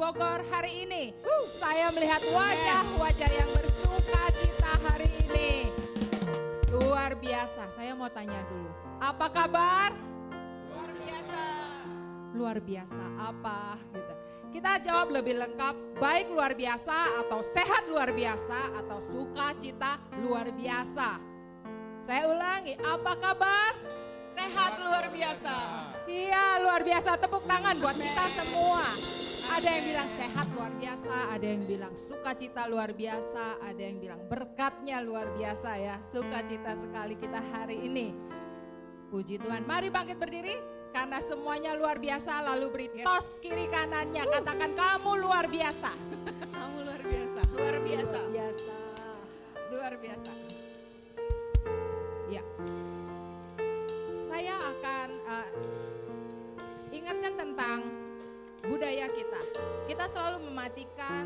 Bogor hari ini. Saya melihat wajah-wajah yang bersuka cita hari ini. Luar biasa. Saya mau tanya dulu, apa kabar? Luar biasa. Luar biasa apa gitu. Kita jawab lebih lengkap, baik luar biasa atau sehat luar biasa atau sukacita luar biasa. Saya ulangi, apa kabar? Sehat luar biasa. Iya, luar biasa. Tepuk tangan buat kita semua. Ada yang bilang sehat luar biasa, ada yang bilang sukacita luar biasa, ada yang bilang berkatnya luar biasa ya. Sukacita sekali kita hari ini. Puji Tuhan. Mari bangkit berdiri karena semuanya luar biasa, lalu beri tos kiri kanannya. Katakan kamu luar biasa. Kamu luar biasa. Luar biasa. Biasa. Luar biasa. Ya. Saya akan ingatkan tentang budaya kita. Kita selalu mematikan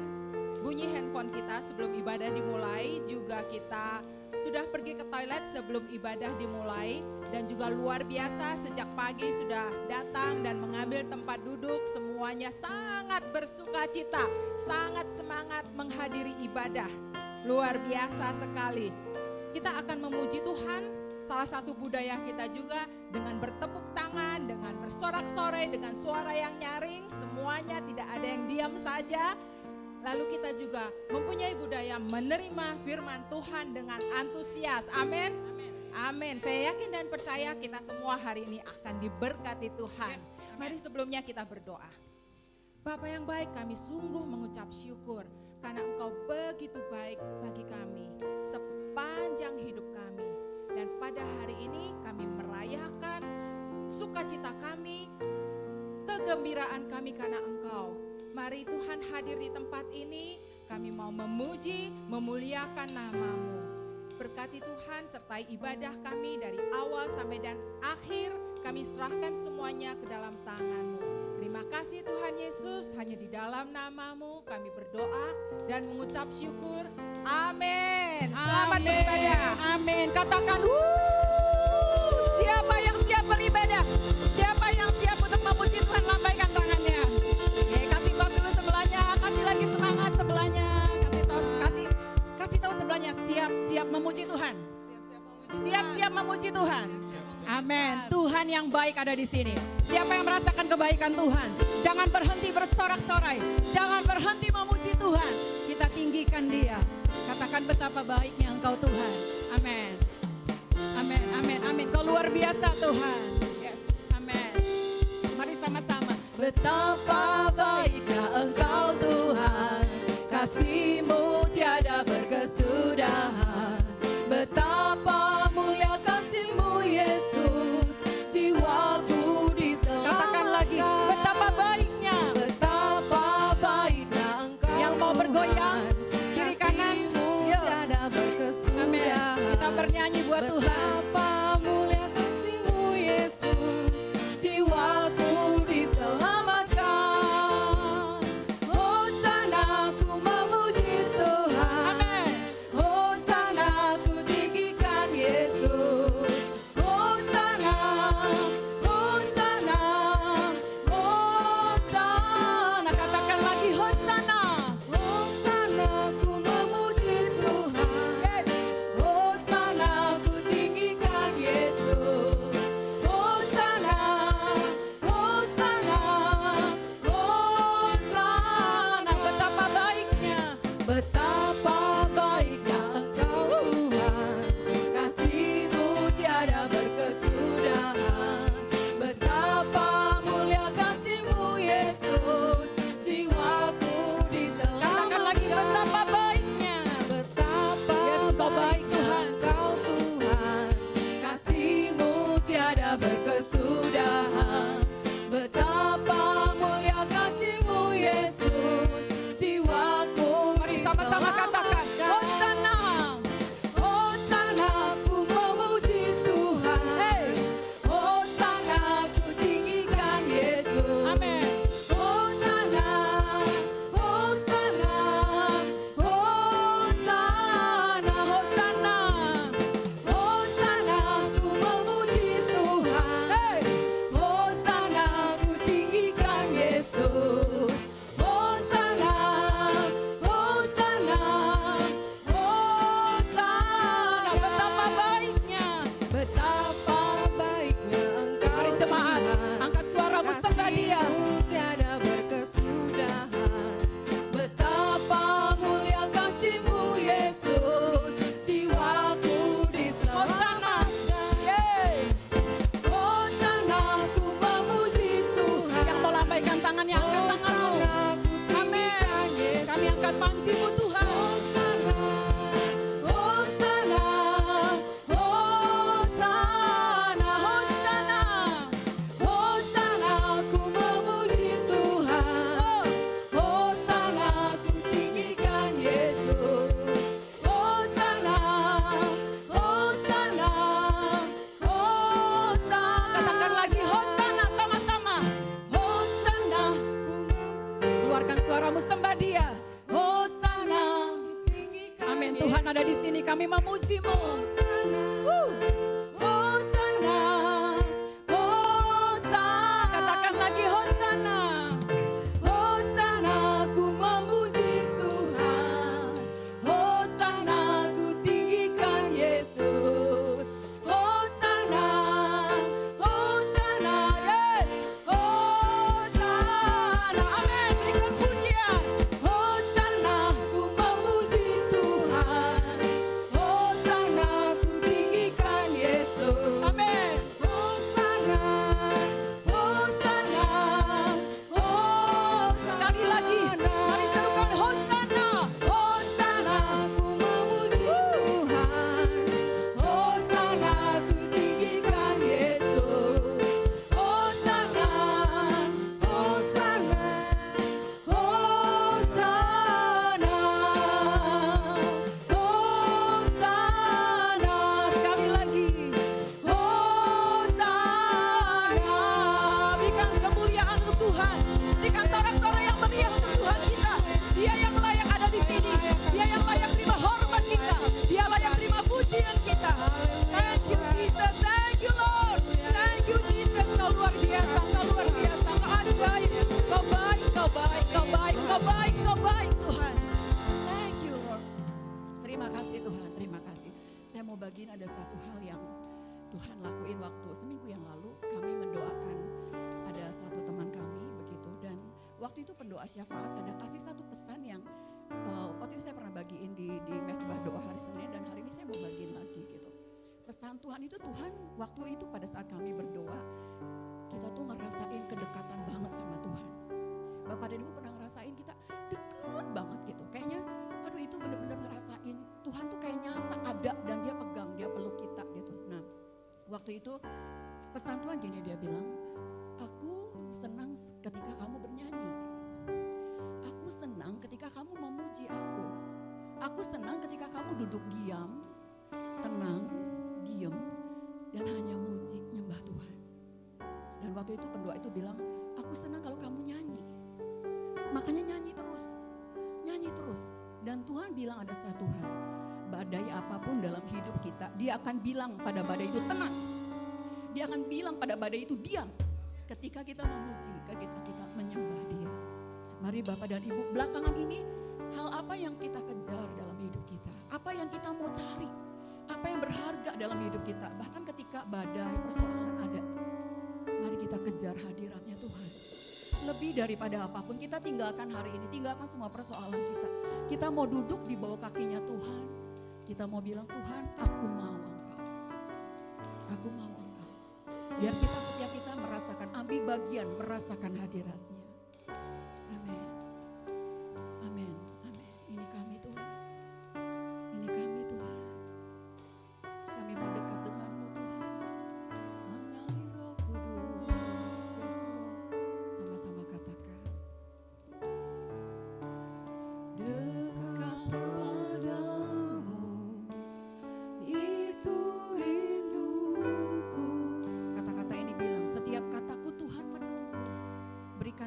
bunyi handphone kita sebelum ibadah dimulai. Juga kita sudah pergi ke toilet sebelum ibadah dimulai. Dan juga luar biasa sejak pagi sudah datang dan mengambil tempat duduk. Semuanya sangat bersuka cita, sangat semangat menghadiri ibadah. Luar biasa sekali. Kita akan memuji Tuhan. Salah satu budaya kita juga dengan bertepuk tangan, dengan bersorak-sorai, dengan suara yang nyaring, semuanya tidak ada yang diam saja. Lalu kita juga mempunyai budaya menerima firman Tuhan dengan antusias. Amin. Amin. Saya yakin dan percaya kita semua hari ini akan diberkati Tuhan. Mari sebelumnya kita berdoa. Bapa yang baik, kami sungguh mengucap syukur karena Engkau begitu baik bagi kami sepanjang hidup kami. Dan pada hari ini kami merayakan sukacita kami, kegembiraan kami karena Engkau. Mari Tuhan hadir di tempat ini, kami mau memuji, memuliakan nama-Mu. Berkati Tuhan sertai ibadah kami dari awal sampai dan akhir, kami serahkan semuanya ke dalam tangan-Mu. Terima kasih Tuhan Yesus, hanya di dalam nama-Mu kami berdoa dan mengucap syukur. Amin. Selamat beribadah. Amin. Katakan, siapa yang siap beribadah? Siapa yang siap untuk memuji Tuhan, lambaikan tangannya. Oke, kasih tahu dulu sebelahnya, kasih lagi semangat sebelahnya. Kasih tahu sebelahnya, siap memuji Tuhan. Siap memuji Tuhan. Amin. Tuhan yang baik ada di sini. Siapa yang merasakan kebaikan Tuhan, jangan berhenti bersorak-sorai, jangan berhenti memuji Tuhan. Kita tinggikan Dia. Katakan betapa baiknya Engkau Tuhan. Amin. Amin, amin, amin. Kau luar biasa Tuhan. Yes, amin. Mari sama-sama. Betapa baiknya Engkau Tuhan, kasih-Mu tiada berkesudahan. Betapa mulia kasih-Mu Yesus, jiwaku diselamatkan. Katakan lagi, betapa baiknya. Betapa baiknya Engkau yang mau bergoyang kiri kanan. Amin. Kita bernyanyi buat Tuhan. Betapa mulia kasih-Mu Yesus, jiwaku diselamatkan. Hosana ku memuji Tuhan. Amin. Hosana ku tinggikan Yesus. Hosana, Hosana, Hosana. Katakan lagi Hosana. Hosana ku memuji Tuhan. Yes. Hosana ku tinggikan Hosana, Hosana. Katakan lagi Hosana. Hosana, ku memuji Tuhan. Hosana, ku tinggikan Yesus. Hosana, Hosana, yes. Hosana, amin. Berikan pujian. Hosana, ku memuji Tuhan. Hosana, ku tinggikan Yesus. Amin. Hosana, Hosana, Hosana. Sekali lagi, mari serukan Hosana. Hosana, ku memuji Tuhan. Hosana, ku tinggikan Yesus. Hosana, Hosana, Hosana, Hosana. Sekali lagi, Hosana. Berikan kemuliaan untuk Tuhan. Berikan sorak-sorai yang meriah untuk Tuhan kita. Dia yang layak ada di sini. Dia yang layak terima hormat kita. Dia layak terima pujian kita. Thank you Jesus, thank you Lord. Thank you Jesus, kau luar biasa, kau luar biasa, kau ajaib. Kau baik, kau baik, kau baik, kau baik, kau baik Tuhan. Thank you Lord. Terima kasih Tuhan, terima kasih. Saya mau bagiin ada satu hal yang Tuhan lakuin waktu seminggu yang lalu. Kami mendoakan ada satu teman kami begitu. Dan waktu itu pendoa syafaat ada kasih satu pesan yang waktu itu saya pernah bagiin di mesbah doa hari Senin. Dan hari ini saya mau bagiin lagi gitu. Pesan Tuhan itu Tuhan waktu itu pada saat kami berdoa. Kita tuh ngerasain kedekatan banget sama Tuhan. Bapak dan Ibu pernah ngerasain kita deket banget gitu. Kayaknya aduh itu benar-benar ngerasain Tuhan tuh kayak nyata ada dan dia pegang, dia peluk kita gitu. Nah waktu itu pesan Tuhan gini, dia bilang, aku senang ketika kamu bernyanyi. Aku senang ketika kamu memuji aku. Aku senang ketika kamu duduk diam, tenang, diem, dan hanya muji, nyembah Tuhan. Dan waktu itu pendoa itu bilang, aku senang kalau kamu nyanyi. Makanya nyanyi terus. Dan Tuhan bilang ada satu hal, badai apapun dalam hidup kita, dia akan bilang pada badai itu tenang. Dia akan bilang pada badai itu diam. Ketika kita memuji, ketika kita menyembah Dia. Mari Bapak dan Ibu, belakangan ini hal apa yang kita kejar dalam hidup kita? Apa yang kita mau cari? Apa yang berharga dalam hidup kita? Bahkan ketika badai persoalan ada, mari kita kejar hadiratnya Tuhan. Lebih daripada apapun, kita tinggalkan hari ini, tinggalkan semua persoalan kita. Kita mau duduk di bawah kakinya Tuhan. Kita mau bilang, Tuhan, aku mau Engkau. Aku mau Engkau. Biar kita setiap kita merasakan, ambil bagian, merasakan hadiratnya. Amin. Amin. Amin. Ini kami Tuhan. Ini kami Tuhan. Kami mau dekat denganmu Tuhan. Mengalir Roh Kudus. Yes Lord. Sama-sama katakan. Dekat padamu, itu rinduku. Kata-kata ini bilang, setiap kataku Tuhan menunggu. Berikan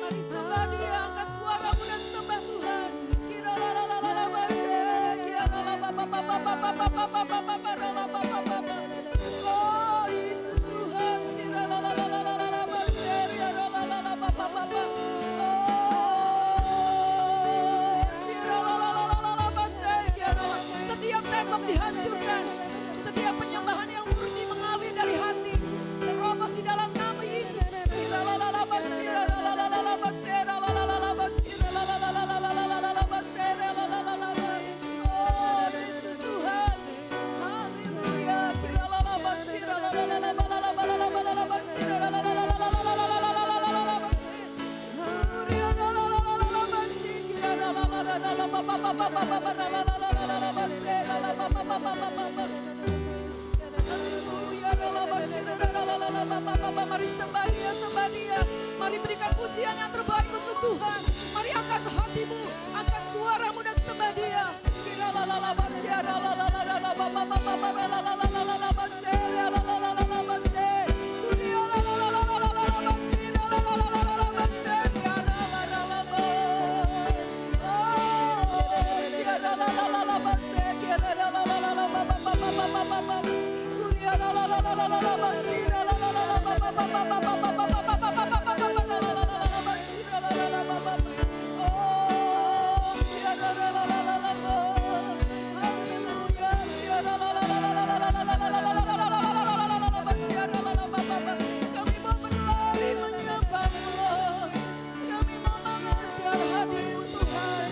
Mari sembah Dia, angkat suaramu dan sembah Tuhan. Oh Yesus Tuhan, setiap tembok dihancurkan, setiap penyembahan yang murni mengalir dari hati, terobos di dalam nama Yesus. Oh Yesus Tuhan, haleluya. Mari sembah Dia, sembah Dia. Mari berikan pujian yang terbaik untuk Tuhan. Mari angkat hatimu, angkat suaramu dan sembah Dia. Kami mau berlari menyembah-Mu, kami mau mengejar hadirat-Mu Tuhan.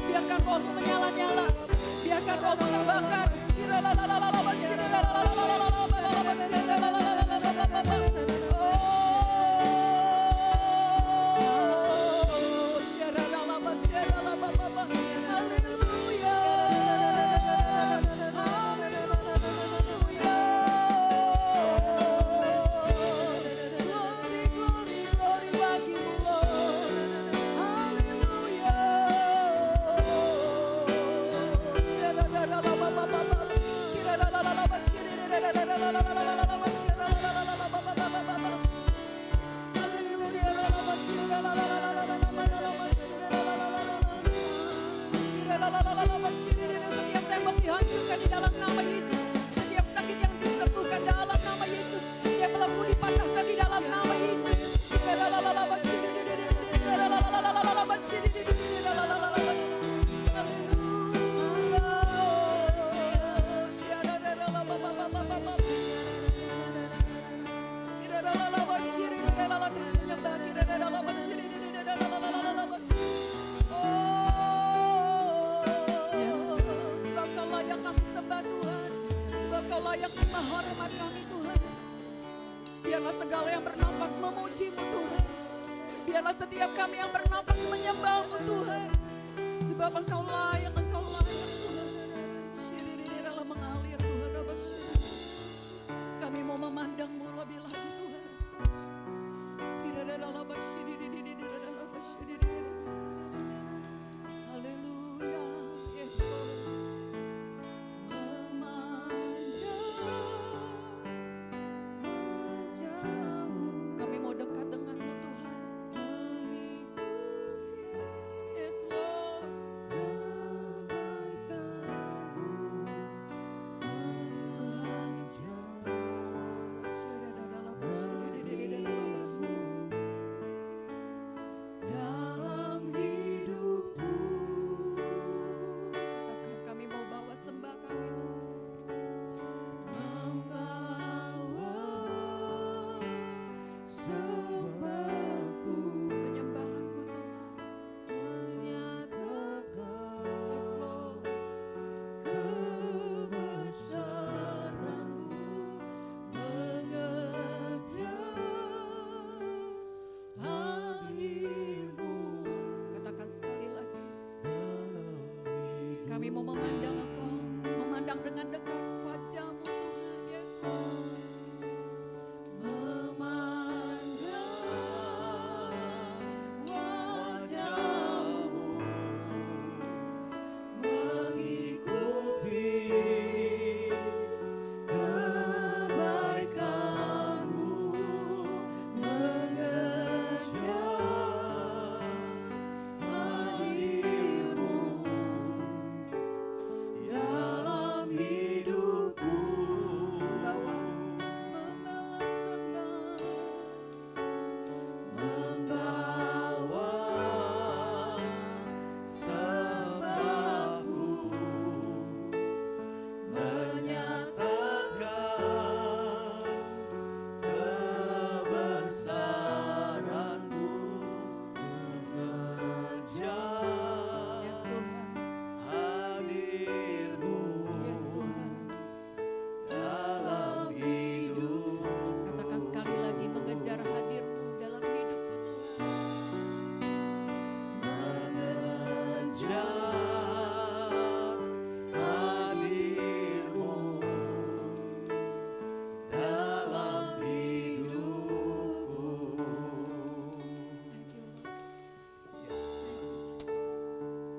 Biarkan rohmu menyala-nyala, biarkan rohmu terbakar. Setiap tembok dihancurkan di dalam nama Yesus. Setiap sakit yang disembuhkan dalam nama Yesus. Setiap lembu dipatahkan di dalam nama Yesus. Sebab Kau layak kami sembah Tuhan. Sebab Kau layak terima hormat kami Tuhan. Biarlah segala yang bernafas memuji-Mu Tuhan. Biarlah setiap kami yang bernafas menyembah-Mu Tuhan. Sebab Engkau layak Tuhan. Dalam mengalir Tuhan. Kami mau memandang-Mu lebih lagi Tuhan. Haleluya. Yes, Lord. Kami mau dekat dengan-Mu Tuhan. Yes, Lord.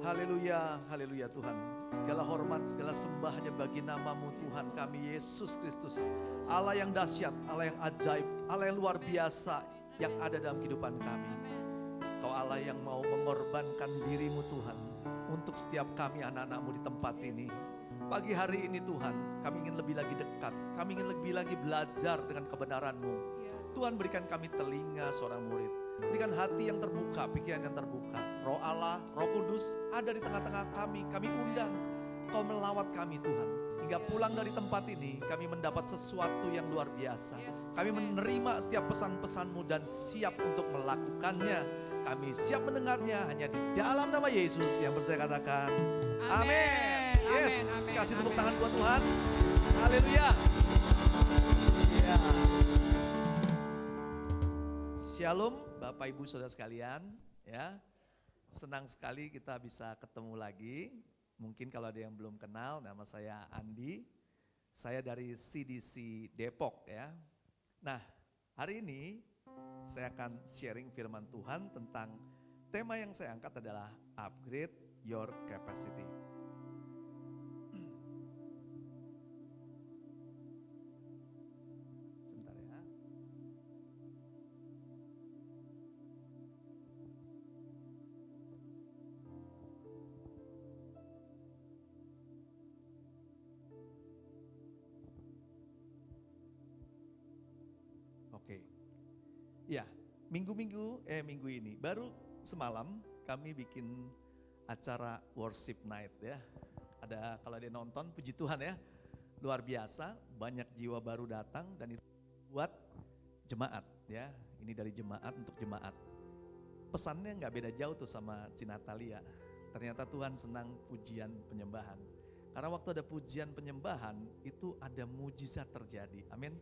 Haleluya, haleluya Tuhan. Segala hormat, segala sembah hanya bagi namamu Tuhan kami Yesus Kristus. Allah yang dahsyat, Allah yang ajaib, Allah yang luar biasa yang ada dalam kehidupan kami. Kau Allah yang mau mengorbankan dirimu Tuhan untuk setiap kami anak-anakmu di tempat ini. Pagi hari ini Tuhan, kami ingin lebih lagi dekat, kami ingin lebih lagi belajar dengan kebenaran-Mu. Tuhan berikan kami telinga seorang murid, berikan hati yang terbuka, pikiran yang terbuka. Roh Allah, Roh Kudus ada di tengah-tengah kami undang Kau melawat kami Tuhan. Hingga pulang dari tempat ini, kami mendapat sesuatu yang luar biasa. Kami menerima setiap pesan-pesan-Mu dan siap untuk melakukannya. Kami siap mendengarnya hanya di dalam nama Yesus yang bersaya katakan, amin. Yes, kasih tepuk tangan buat Tuhan. Haleluya. Ya. Shalom Bapak Ibu Saudara sekalian, ya. Senang sekali kita bisa ketemu lagi. Mungkin kalau ada yang belum kenal, nama saya Andi. Saya dari CDC Depok ya. Nah, hari ini saya akan sharing firman Tuhan tentang tema yang saya angkat adalah upgrade your capacity. Sebentar ya. Oke. Ya, minggu ini baru semalam kami bikin acara worship night ya. Ada kalau dia nonton, puji Tuhan ya, luar biasa, banyak jiwa baru datang dan itu buat jemaat ya. Ini dari jemaat untuk jemaat. Pesannya nggak beda jauh tuh sama Cinatalia. Ternyata Tuhan senang pujian penyembahan. Karena waktu ada pujian penyembahan itu ada mujizat terjadi. Amin.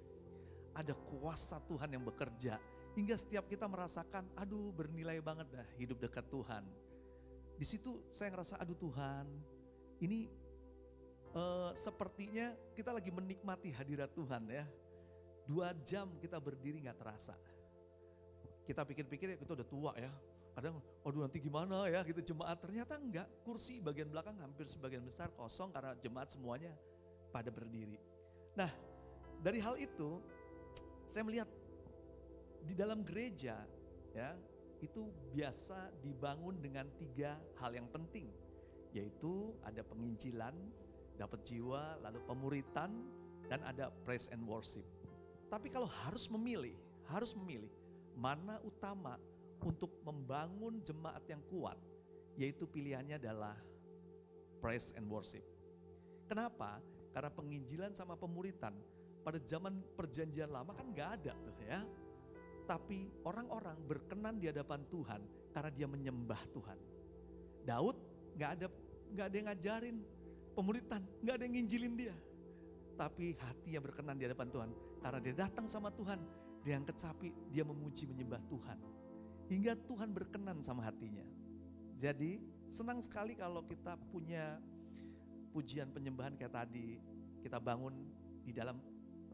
Ada kuasa Tuhan yang bekerja. Hingga setiap kita merasakan, aduh bernilai banget dah hidup dekat Tuhan. Di situ saya ngerasa, aduh Tuhan, ini sepertinya kita lagi menikmati hadirat Tuhan ya. 2 jam kita berdiri gak terasa. Kita pikir-pikir ya kita udah tua ya. Kadang, aduh nanti gimana ya gitu jemaat. Ternyata enggak, kursi bagian belakang hampir sebagian besar kosong karena jemaat semuanya pada berdiri. Nah, dari hal itu saya melihat di dalam gereja ya itu biasa dibangun dengan 3 hal yang penting, yaitu ada penginjilan, dapat jiwa, lalu pemuritan, dan ada praise and worship. Tapi kalau harus memilih mana utama untuk membangun jemaat yang kuat, yaitu pilihannya adalah praise and worship. Kenapa? Karena penginjilan sama pemuritan pada zaman perjanjian lama kan gak ada tuh ya. Tapi orang-orang berkenan di hadapan Tuhan karena dia menyembah Tuhan. Daud gak ada yang ngajarin pemuritan, gak ada yang nginjilin dia. Tapi hatinya berkenan di hadapan Tuhan karena dia datang sama Tuhan, dia angkat sapi, dia memuji menyembah Tuhan. Hingga Tuhan berkenan sama hatinya. Jadi senang sekali kalau kita punya pujian penyembahan kayak tadi. Kita bangun di dalam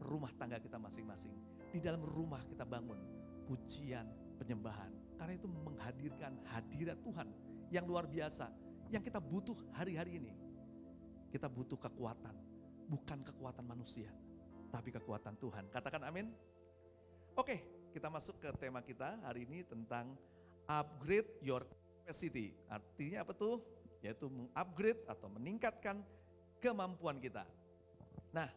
rumah tangga kita masing-masing. Di dalam rumah kita bangun pujian penyembahan. Karena itu menghadirkan hadirat Tuhan yang luar biasa. Yang kita butuh hari-hari ini. Kita butuh kekuatan. Bukan kekuatan manusia. Tapi kekuatan Tuhan. Katakan amin. Oke, kita masuk ke tema kita hari ini tentang upgrade your capacity. Artinya apa tuh? Yaitu mengupgrade atau meningkatkan kemampuan kita. Nah,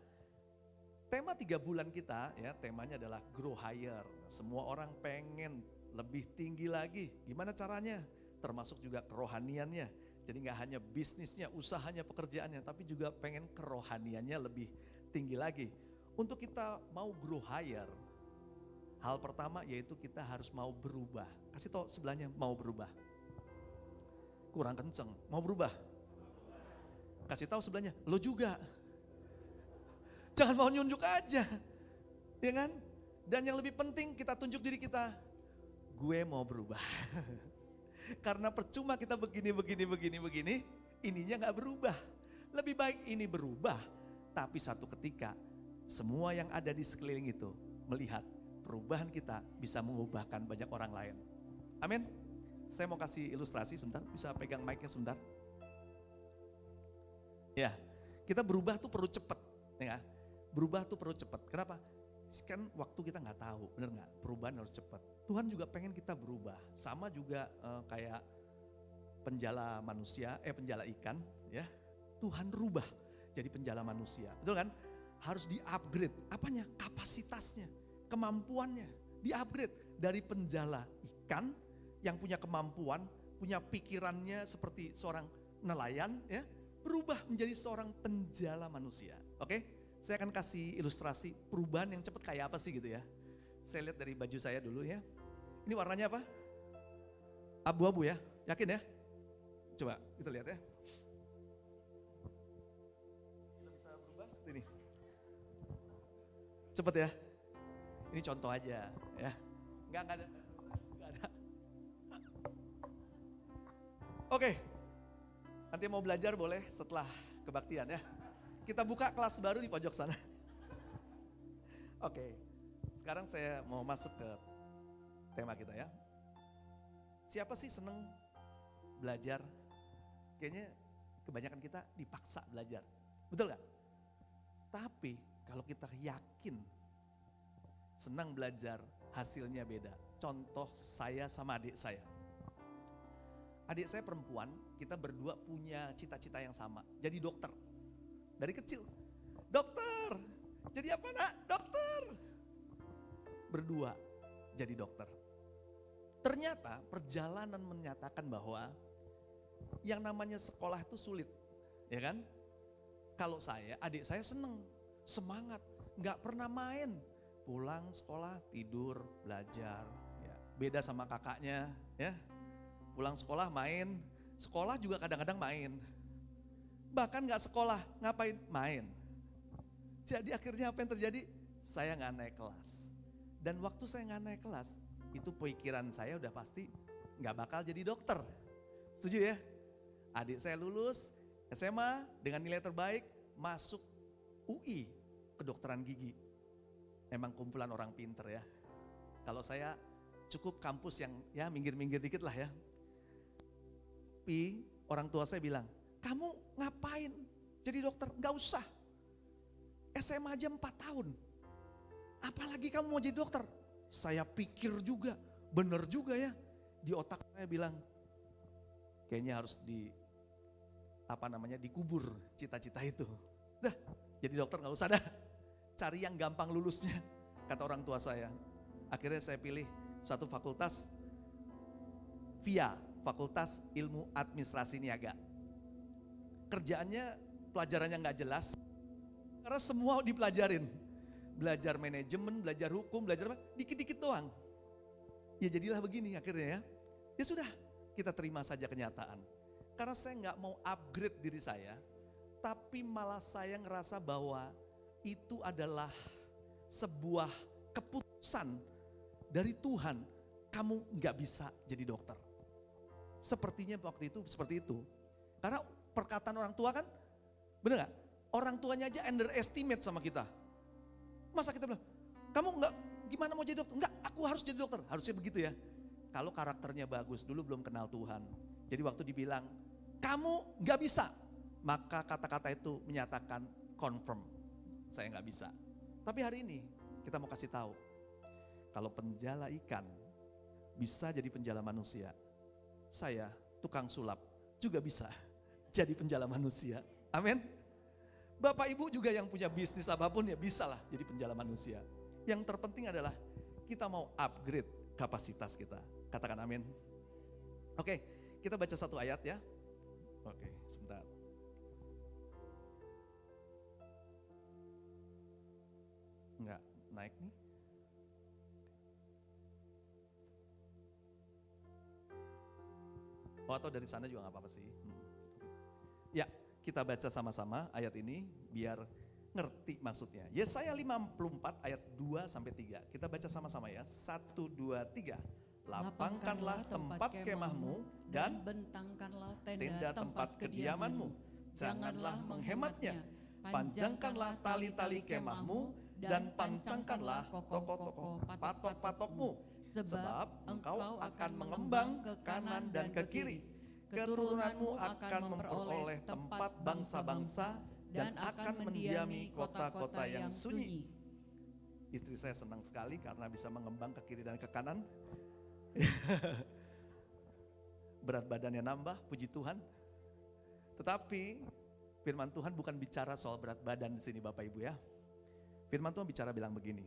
tema 3 bulan kita ya, temanya adalah grow higher. Semua orang pengen lebih tinggi lagi. Gimana caranya? Termasuk juga kerohaniannya. Jadi gak hanya bisnisnya, usahanya, pekerjaannya, tapi juga pengen kerohaniannya lebih tinggi lagi. Untuk kita mau grow higher, hal pertama yaitu kita harus mau berubah. Kasih tau sebelahnya, mau berubah. Kurang kenceng, mau berubah. Kasih tahu sebelahnya, lo juga. Jangan mau nyunjuk aja, ya kan? Dan yang lebih penting kita tunjuk diri kita, gue mau berubah. Karena percuma kita begini, ininya gak berubah. Lebih baik ini berubah, tapi satu ketika semua yang ada di sekeliling itu melihat perubahan kita bisa mengubahkan banyak orang lain. Amin. Saya mau kasih ilustrasi sebentar, bisa pegang mic-nya sebentar. Ya, kita berubah tuh perlu cepat, ya. Berubah tuh perlu cepat. Kenapa? Kan waktu kita nggak tahu, bener nggak? Perubahan harus cepat. Tuhan juga pengen kita berubah. Sama juga kayak penjala manusia, penjala ikan, ya. Tuhan rubah jadi penjala manusia, betul kan? Harus di-upgrade, apanya? Kapasitasnya, kemampuannya, di-upgrade dari penjala ikan yang punya kemampuan, punya pikirannya seperti seorang nelayan, ya. Berubah menjadi seorang penjala manusia. Oke, saya akan kasih ilustrasi perubahan yang cepat kayak apa sih gitu ya. Saya lihat dari baju saya dulu ya. Ini warnanya apa? Abu-abu ya, yakin ya? Coba kita lihat ya. Kita bisa berubah seperti ini. Cepet ya. Ini contoh aja ya. Enggak ada. Enggak ada. Oke. Nanti mau belajar boleh setelah kebaktian ya. Kita buka kelas baru di pojok sana. Oke. Sekarang saya mau masuk ke tema kita ya. Siapa sih seneng belajar? Kayaknya kebanyakan kita dipaksa belajar. Betul gak? Tapi kalau kita yakin senang belajar, hasilnya beda. Contoh saya sama adik saya. Adik saya perempuan, kita berdua punya cita-cita yang sama. Jadi dokter. Dari kecil. Dokter. Jadi apa nak? Dokter. Berdua jadi dokter. Ternyata perjalanan menyatakan bahwa yang namanya sekolah itu sulit. Ya kan? Kalau saya, adik saya seneng, semangat, nggak pernah main. Pulang sekolah, tidur, belajar. Ya, beda sama kakaknya ya. Pulang sekolah main, sekolah juga kadang-kadang main. Bahkan gak sekolah, ngapain? Main. Jadi akhirnya apa yang terjadi? Saya gak naik kelas. Dan waktu saya gak naik kelas, itu pikiran saya udah pasti gak bakal jadi dokter. Setuju ya? Adik saya lulus SMA dengan nilai terbaik, masuk UI, kedokteran gigi. Emang kumpulan orang pinter ya. Kalau saya cukup kampus yang ya minggir-minggir dikit lah ya. Tapi orang tua saya bilang, kamu ngapain jadi dokter? Gak usah. SMA aja 4 tahun. Apalagi kamu mau jadi dokter? Saya pikir juga, bener juga ya. Di otak saya bilang, kayaknya harus dikubur cita-cita itu. Dah, jadi dokter gak usah dah. Cari yang gampang lulusnya, kata orang tua saya. Akhirnya saya pilih satu fakultas via Fakultas Ilmu Administrasi Niaga. Kerjaannya pelajarannya nggak jelas, karena semua dipelajarin. Belajar manajemen, belajar hukum, belajar apa, dikit-dikit doang. Ya jadilah begini akhirnya ya. Ya sudah, kita terima saja kenyataan. Karena saya nggak mau upgrade diri saya, tapi malah saya ngerasa bahwa itu adalah sebuah keputusan dari Tuhan. Kamu nggak bisa jadi dokter. Sepertinya waktu itu seperti itu. Karena perkataan orang tua kan, bener gak? Orang tuanya aja underestimate sama kita. Masa kita bilang, kamu enggak, gimana mau jadi dokter? Enggak, aku harus jadi dokter. Harusnya begitu ya. Kalau karakternya bagus, dulu belum kenal Tuhan. Jadi waktu dibilang, kamu enggak bisa. Maka kata-kata itu menyatakan confirm. Saya enggak bisa. Tapi hari ini kita mau kasih tahu. Kalau penjala ikan bisa jadi penjala manusia. Saya, tukang sulap, juga bisa jadi penjala manusia. Amin. Bapak Ibu juga yang punya bisnis apapun ya bisalah jadi penjala manusia. Yang terpenting adalah kita mau upgrade kapasitas kita. Katakan amin. Oke, kita baca satu ayat ya. Oke, sebentar. Enggak naik nih. Oh, atau dari sana juga gak apa-apa sih. Ya, kita baca sama-sama ayat ini biar ngerti maksudnya. Yesaya 54 ayat 2 sampai 3. Kita baca sama-sama ya. 1 2 3. Lapangkanlah tempat kemahmu dan bentangkanlah tenda tempat kediamanmu. Janganlah menghematnya. Panjangkanlah tali-tali kemahmu dan pancangkanlah toko-toko patok-patokmu. Sebab engkau akan mengembang ke kanan dan ke kiri. keturunanmu akan memperoleh tempat bangsa-bangsa dan akan mendiami kota-kota yang sunyi. Istri saya senang sekali karena bisa mengembang ke kiri dan ke kanan. Berat badannya nambah, puji Tuhan. Tetapi firman Tuhan bukan bicara soal berat badan di sini Bapak Ibu ya. Firman Tuhan bicara bilang begini,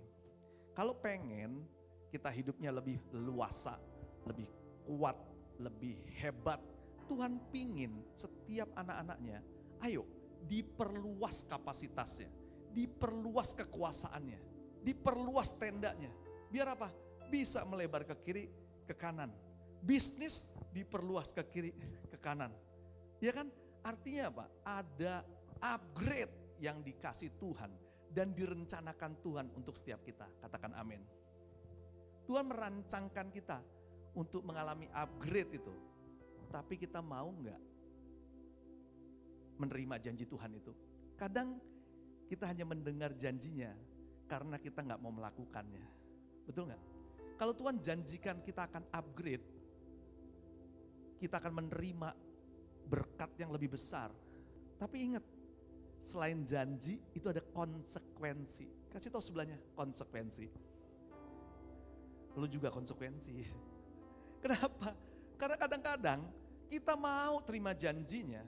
kalau pengen kita hidupnya lebih leluasa, lebih kuat, lebih hebat, Tuhan pingin setiap anak-anaknya, ayo diperluas kapasitasnya, diperluas kekuasaannya, diperluas tendanya. Biar apa? Bisa melebar ke kiri, ke kanan. Bisnis diperluas ke kiri, ke kanan. Ya kan? Artinya apa? Ada upgrade yang dikasih Tuhan dan direncanakan Tuhan untuk setiap kita. Katakan amin. Tuhan merancangkan kita untuk mengalami upgrade itu. Tapi kita mau nggak menerima janji Tuhan itu? Kadang kita hanya mendengar janjinya karena kita nggak mau melakukannya. Betul nggak? Kalau Tuhan janjikan kita akan upgrade, kita akan menerima berkat yang lebih besar. Tapi ingat, selain janji itu ada konsekuensi. Kasih tahu sebelahnya, konsekuensi. Lu juga konsekuensi. Kenapa? Karena kadang-kadang kita mau terima janjinya,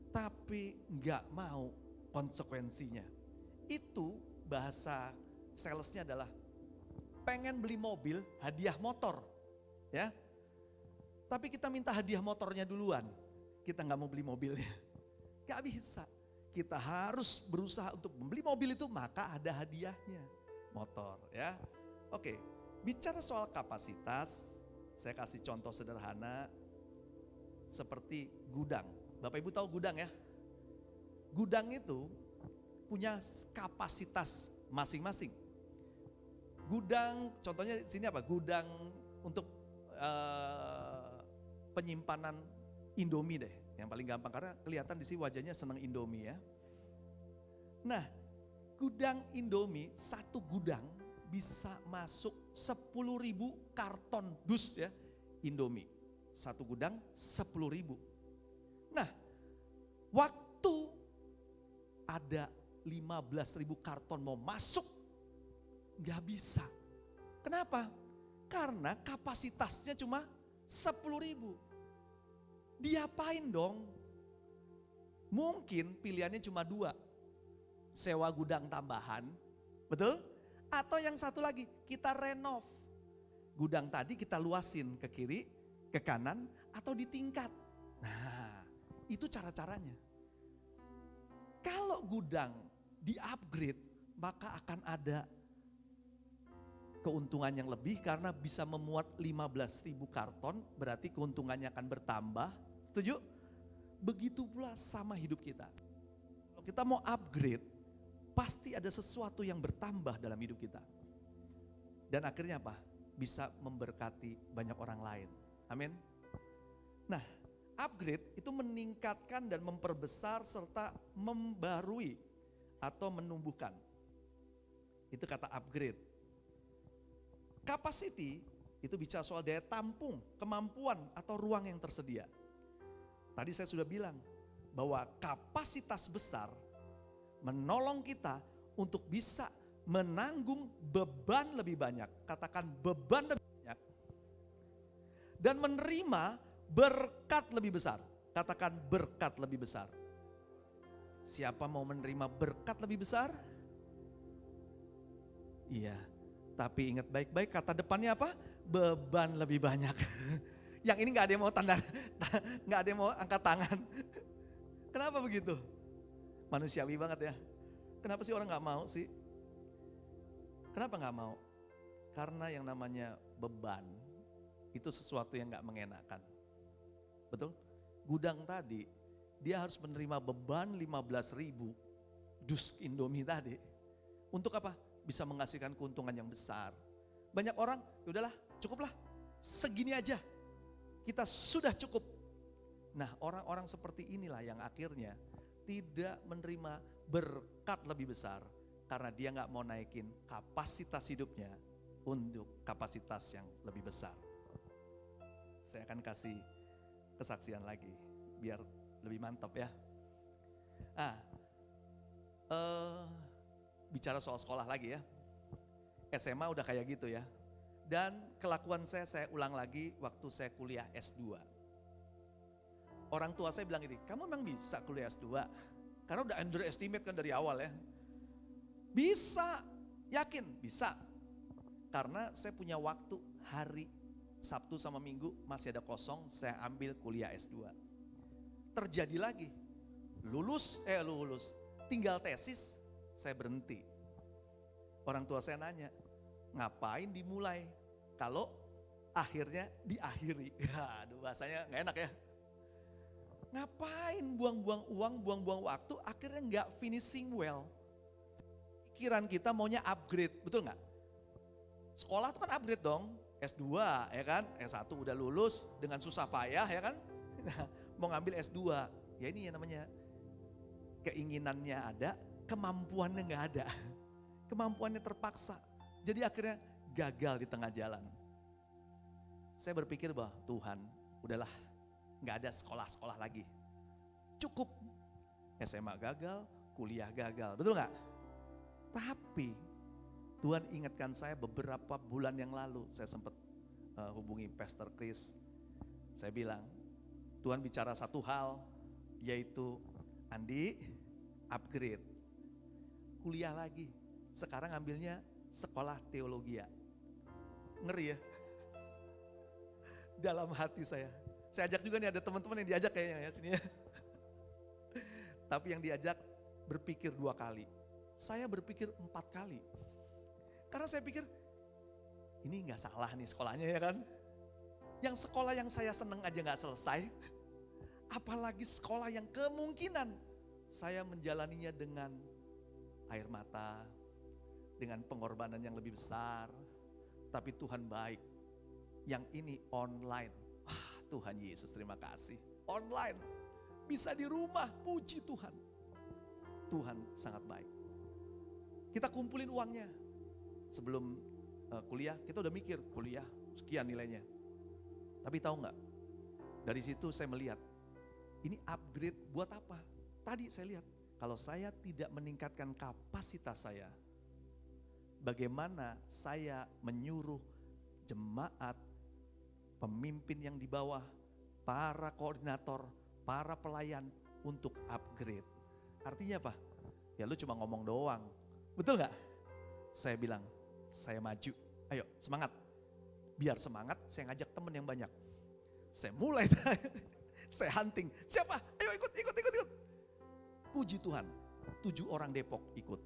tapi nggak mau konsekuensinya. Itu bahasa salesnya adalah pengen beli mobil, hadiah motor, ya. Tapi kita minta hadiah motornya duluan, kita nggak mau beli mobilnya. Nggak bisa. Kita harus berusaha untuk membeli mobil itu, maka ada hadiahnya, motor, ya. Oke, bicara soal kapasitas, saya kasih contoh sederhana seperti gudang. Bapak Ibu tahu gudang ya? Gudang itu punya kapasitas masing-masing. Gudang, contohnya di sini apa? Gudang untuk penyimpanan Indomie deh, yang paling gampang karena kelihatan di sini wajahnya senang Indomie ya. Nah, gudang Indomie, satu gudang bisa masuk 10.000 karton dus ya Indomie. Satu gudang 10.000. Nah, waktu ada 15.000 karton mau masuk, nggak bisa. Kenapa? Karena kapasitasnya cuma 10.000. Diapain dong? Mungkin pilihannya cuma dua. Sewa gudang tambahan, betul? Atau yang satu lagi, kita renov. Gudang tadi kita luasin ke kiri, ke kanan, atau di tingkat. Nah, itu cara-caranya. Kalau gudang di-upgrade, maka akan ada keuntungan yang lebih karena bisa memuat 15.000 karton, berarti keuntungannya akan bertambah. Setuju? Begitu pula sama hidup kita. Kalau kita mau upgrade, pasti ada sesuatu yang bertambah dalam hidup kita. Dan akhirnya apa? Bisa memberkati banyak orang lain. Amin. Nah, upgrade itu meningkatkan dan memperbesar serta membarui atau menumbuhkan. Itu kata upgrade. Capacity itu bicara soal daya tampung, kemampuan atau ruang yang tersedia. Tadi saya sudah bilang bahwa kapasitas besar menolong kita untuk bisa menanggung beban lebih banyak. Katakan beban lebih banyak. Dan menerima berkat lebih besar. Katakan berkat lebih besar. Siapa mau menerima berkat lebih besar? Iya. Tapi ingat baik-baik kata depannya apa? Beban lebih banyak. Yang ini gak ada yang mau gak ada yang mau angkat tangan. Kenapa begitu? Manusiawi banget ya. Kenapa sih orang gak mau sih? Kenapa gak mau? Karena yang namanya beban itu sesuatu yang gak mengenakan. Betul? Gudang tadi dia harus menerima beban 15.000 dus Indomie tadi. Untuk apa? Bisa menghasilkan keuntungan yang besar. Banyak orang, ya udahlah, cukuplah. Segini aja. Kita sudah cukup. Nah, orang-orang seperti inilah yang akhirnya tidak menerima berkat lebih besar karena dia nggak mau naikin kapasitas hidupnya untuk kapasitas yang lebih besar. Saya akan kasih kesaksian lagi, biar lebih mantap ya. Bicara soal sekolah lagi ya. SMA udah kayak gitu ya. Dan kelakuan saya ulang lagi waktu saya kuliah S2. Orang tua saya bilang gini, kamu memang bisa kuliah S2? Karena udah underestimate kan dari awal ya. Bisa, yakin bisa. Karena saya punya waktu hari Sabtu sama Minggu masih ada kosong, saya ambil kuliah S2. Terjadi lagi, lulus, tinggal tesis, saya berhenti. Orang tua saya nanya, ngapain dimulai kalau akhirnya diakhiri? Aduh, bahasanya nggak enak ya. Ngapain buang-buang uang, buang-buang waktu, akhirnya nggak finishing well. Pikiran kita maunya upgrade, betul nggak? Sekolah itu kan upgrade dong, S2 ya kan, S1 udah lulus dengan susah payah ya kan. Mau ngambil S2, ya ini yang namanya keinginannya ada, kemampuannya nggak ada. Kemampuannya terpaksa, jadi akhirnya gagal di tengah jalan. Saya berpikir bahwa Tuhan, udahlah, nggak ada sekolah-sekolah lagi. Cukup, SMA gagal, kuliah gagal, betul nggak? Tapi Tuhan ingatkan saya beberapa bulan yang lalu, saya sempat hubungi Pastor Chris. Saya bilang, Tuhan bicara satu hal, yaitu Andi, upgrade. Kuliah lagi, sekarang ambilnya sekolah teologi. Ngeri ya? Dalam hati saya ajak juga nih, ada teman-teman yang diajak kayaknya ya sini ya. Tapi yang diajak berpikir 2 kali, saya berpikir 4 kali. Karena saya pikir, ini gak salah nih sekolahnya ya kan. Yang sekolah yang saya seneng aja gak selesai, apalagi sekolah yang kemungkinan saya menjalaninya dengan air mata, dengan pengorbanan yang lebih besar. Tapi Tuhan baik, yang ini online. Wah, Tuhan Yesus terima kasih. Online, bisa di rumah, puji Tuhan. Tuhan sangat baik. Kita kumpulin uangnya. Sebelum kuliah, kita udah mikir kuliah sekian nilainya. Tapi tahu nggak? Dari situ saya melihat, ini upgrade buat apa? Tadi saya lihat, kalau saya tidak meningkatkan kapasitas saya, bagaimana saya menyuruh jemaat, pemimpin yang di bawah, para koordinator, para pelayan untuk upgrade. Artinya apa? Ya lu cuma ngomong doang, betul nggak? Saya bilang, saya maju, ayo semangat. Biar semangat, saya ngajak teman yang banyak. Saya mulai, saya hunting, siapa? Ayo ikut. Puji Tuhan, 7 orang Depok ikut.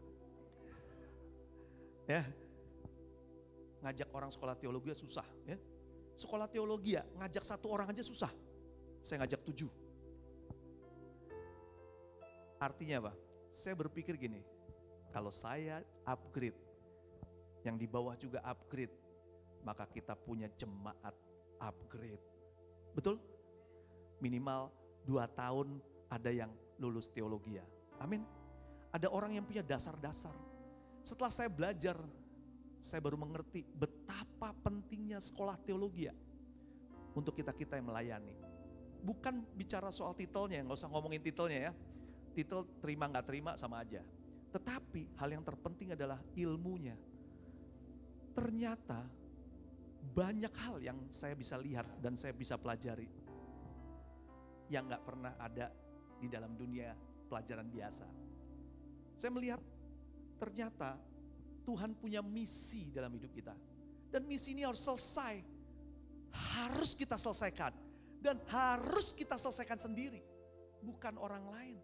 Ya, ngajak orang sekolah teologi susah ya. Sekolah teologi ya, ngajak 1 orang aja susah. Saya ngajak 7. Artinya apa? Saya berpikir gini, kalau saya upgrade, yang di bawah juga upgrade, maka kita punya jemaat upgrade. Betul? Minimal 2 tahun ada yang lulus teologi ya. Amin. Ada orang yang punya dasar-dasar. Setelah saya belajar, saya baru mengerti betapa pentingnya sekolah teologi ya untuk kita-kita yang melayani. Bukan bicara soal titelnya, nggak usah ngomongin titelnya ya. Titel terima nggak terima sama aja. Tetapi hal yang terpenting adalah ilmunya. Ternyata banyak hal yang saya bisa lihat dan saya bisa pelajari yang gak pernah ada di dalam dunia pelajaran biasa. Saya melihat ternyata Tuhan punya misi dalam hidup kita. Dan misi ini harus selesai. Harus kita selesaikan. Dan harus kita selesaikan sendiri. Bukan orang lain.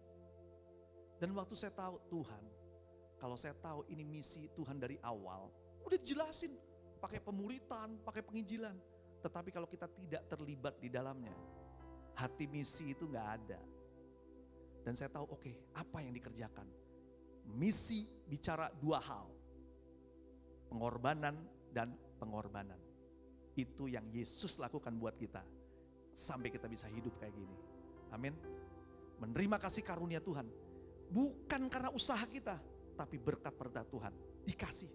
Dan waktu saya tahu Tuhan, kalau saya tahu ini misi Tuhan dari awal, udah dijelasin, pakai pemuritan, pakai penginjilan. Tetapi kalau kita tidak terlibat di dalamnya, hati misi itu gak ada. Dan saya tahu oke, apa yang dikerjakan. Misi bicara 2 hal. Pengorbanan dan pengorbanan. Itu yang Yesus lakukan buat kita. Sampai kita bisa hidup kayak gini. Amin. Menerima kasih karunia Tuhan. Bukan karena usaha kita, tapi berkat-berkat Tuhan. Dikasih.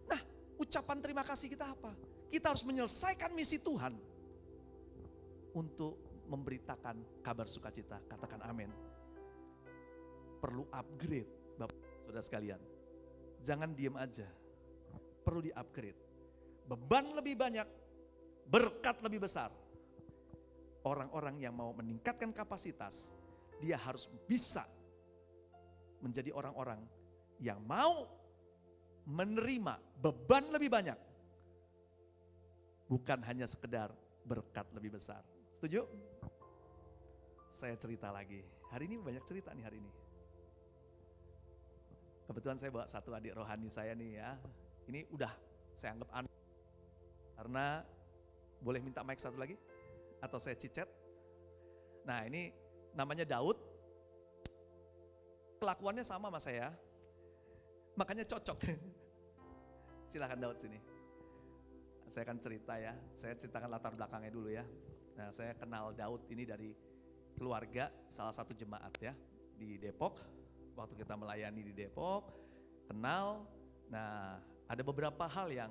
Nah, ucapan terima kasih kita apa? Kita harus menyelesaikan misi Tuhan untuk memberitakan kabar sukacita, katakan amin. Perlu upgrade, Bapak Saudara sekalian. Jangan diem aja, perlu di upgrade. Beban lebih banyak, berkat lebih besar. Orang-orang yang mau meningkatkan kapasitas, dia harus bisa menjadi orang-orang yang mau menerima beban lebih banyak. Bukan hanya sekedar berkat lebih besar. Setuju? Saya cerita lagi. Hari ini banyak cerita nih hari ini. Kebetulan saya bawa satu adik rohani saya nih ya. Ini udah saya anggap anak. Karena boleh minta mic satu lagi? Atau saya cicet? Nah ini namanya Daud. Kelakuannya sama sama saya. Makanya cocok. Silakan Daud sini. Saya akan cerita ya. Saya ceritakan latar belakangnya dulu ya. Nah saya kenal Daud ini dari keluarga salah satu jemaat ya. Di Depok. Waktu kita melayani di Depok. Kenal. Nah ada beberapa hal yang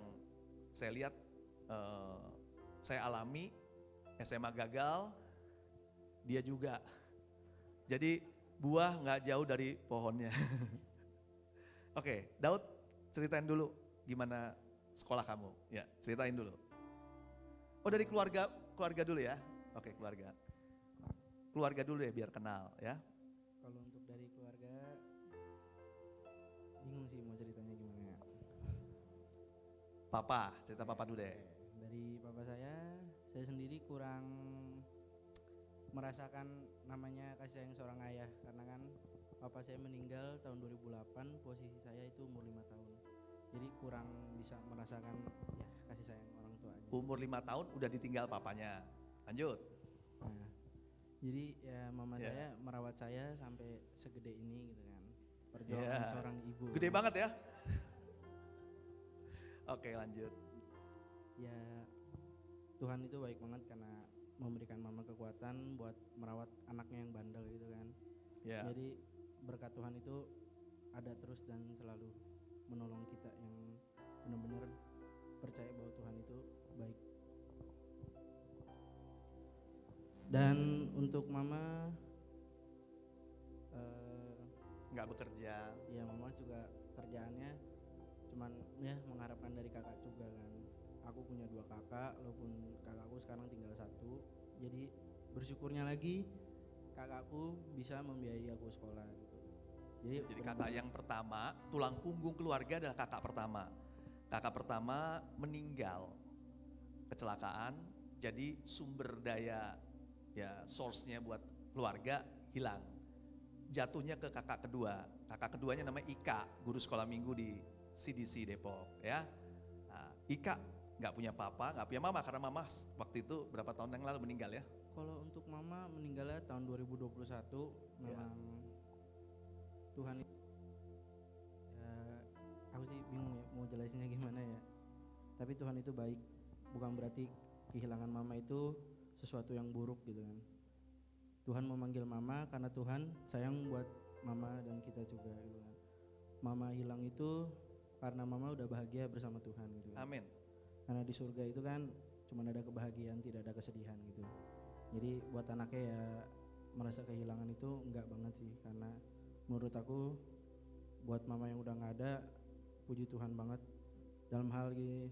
saya lihat saya alami. SMA gagal, dia juga. Jadi buah nggak jauh dari pohonnya. Oke, Daud ceritain dulu gimana sekolah kamu. Ya, ceritain dulu. Oh dari keluarga dulu ya. Oke keluarga. Keluarga dulu ya biar kenal ya. Kalau untuk dari keluarga, bingung sih mau ceritanya gimana ya. Papa, cerita papa dulu deh. Dari papa saya sendiri kurang merasakan namanya kasih sayang seorang ayah. Karena kan papa saya meninggal tahun 2008, posisi saya itu umur 5 tahun. Jadi kurang bisa merasakan ya kasih sayang orang tuanya. Umur 5 tahun udah ditinggal papanya. Lanjut. Nah, jadi ya mama saya merawat saya sampai segede ini gitu kan. Perjuangan seorang ibu. Gede banget ya. Oke lanjut. Ya Tuhan itu baik banget karena memberikan mama kekuatan buat merawat anaknya yang bandel gitu kan. Jadi berkat Tuhan itu ada terus dan selalu menolong kita yang benar-benar percaya bahwa Tuhan itu baik. Dan untuk mama Nggak bekerja. ya mama juga kerjaannya cuman ya mengharapkan dari kakak juga kan. Aku punya 2 kakak, walaupun kakakku sekarang tinggal 1. Jadi bersyukurnya lagi kakakku bisa membiayai aku sekolah gitu. Jadi kakak yang pertama, tulang punggung keluarga adalah kakak pertama. Kakak pertama meninggal, kecelakaan, jadi sumber daya ya source-nya buat keluarga hilang. Jatuhnya ke kakak kedua. Kakak keduanya namanya Ika, guru sekolah minggu di CDC Depok ya. Nah, Ika nggak punya papa, nggak punya mama karena mama waktu itu berapa tahun yang lalu meninggal ya? Kalau untuk mama meninggalnya tahun 2021 memang Tuhan ya, aku sih bingung ya mau jelasinnya gimana ya. Tapi Tuhan itu baik, bukan berarti kehilangan mama itu sesuatu yang buruk gitu kan. Tuhan memanggil mama karena Tuhan sayang buat mama dan kita juga gitu kan. Mama hilang itu karena mama udah bahagia bersama Tuhan gitu kan. Amin. Karena di surga itu kan cuma ada kebahagiaan, tidak ada kesedihan gitu. Jadi buat anaknya ya merasa kehilangan itu enggak banget sih. Karena menurut aku buat mama yang udah gak ada, puji Tuhan banget dalam hal gini.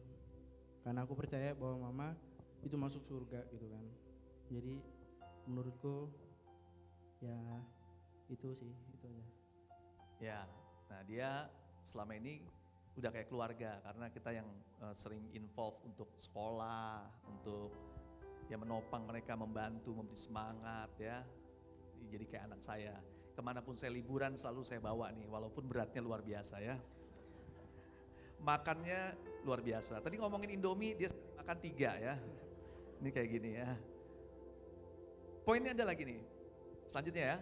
Karena aku percaya bahwa mama itu masuk surga gitu kan. Jadi menurutku ya itu sih, itu aja. Ya, nah dia selama ini udah kayak keluarga karena kita yang sering involve untuk sekolah, untuk ya menopang mereka, membantu, memberi semangat ya. Jadi kayak anak saya. Kemanapun saya liburan selalu saya bawa nih, walaupun beratnya luar biasa ya. Makannya luar biasa. Tadi ngomongin Indomie, dia makan 3 ya. Ini kayak gini ya. Poinnya ada lagi nih. Selanjutnya ya,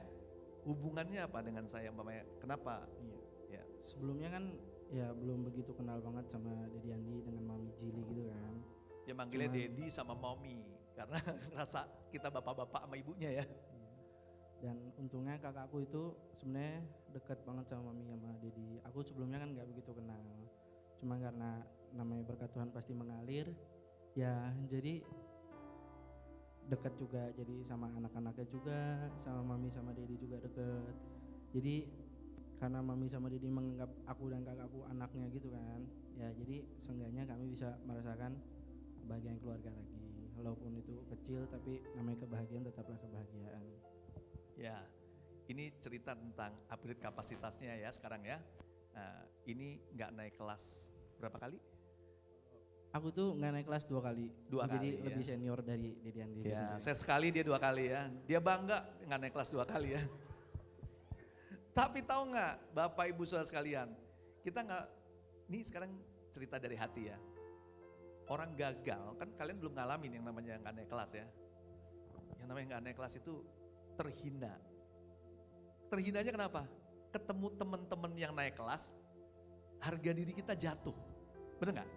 hubungannya apa dengan saya umpamanya? Kenapa? Iya. Ya. Sebelumnya kan ya belum begitu kenal banget sama Dedi Andi dengan Mami Jili gitu kan. Dia manggilnya Dedi sama Mommy karena ngerasa kita bapak-bapak sama ibunya ya. Dan untungnya kakakku itu sebenarnya dekat banget sama Mami sama Dedi. Aku sebelumnya kan nggak begitu kenal. Cuma karena namanya berkat Tuhan pasti mengalir. Ya jadi dekat juga, jadi sama anak-anaknya juga, sama mami sama dedi juga dekat. Jadi karena mami sama dedi menganggap aku dan kakakku anaknya gitu kan, ya jadi seenggaknya kami bisa merasakan kebahagiaan keluarga lagi. Walaupun itu kecil, tapi namanya kebahagiaan tetaplah kebahagiaan. Ya, ini cerita tentang upgrade kapasitasnya ya sekarang ya. Nah, ini nggak naik kelas berapa kali? Aku tuh nggak naik kelas 2 kali, Dua jadi kali, ya. lebih senior dari Dedi Andi Ya, sendiri. saya sekali dia 2 kali ya. Dia bangga nggak naik kelas 2 kali ya. Tapi tahu nggak, Bapak Ibu Saudara sekalian, kita nggak, ini sekarang cerita dari hati ya. Orang gagal, kan kalian belum ngalamin yang namanya nggak naik kelas ya. Yang namanya nggak naik kelas itu terhina. Terhinanya kenapa? Ketemu teman-teman yang naik kelas, harga diri kita jatuh. Bener nggak?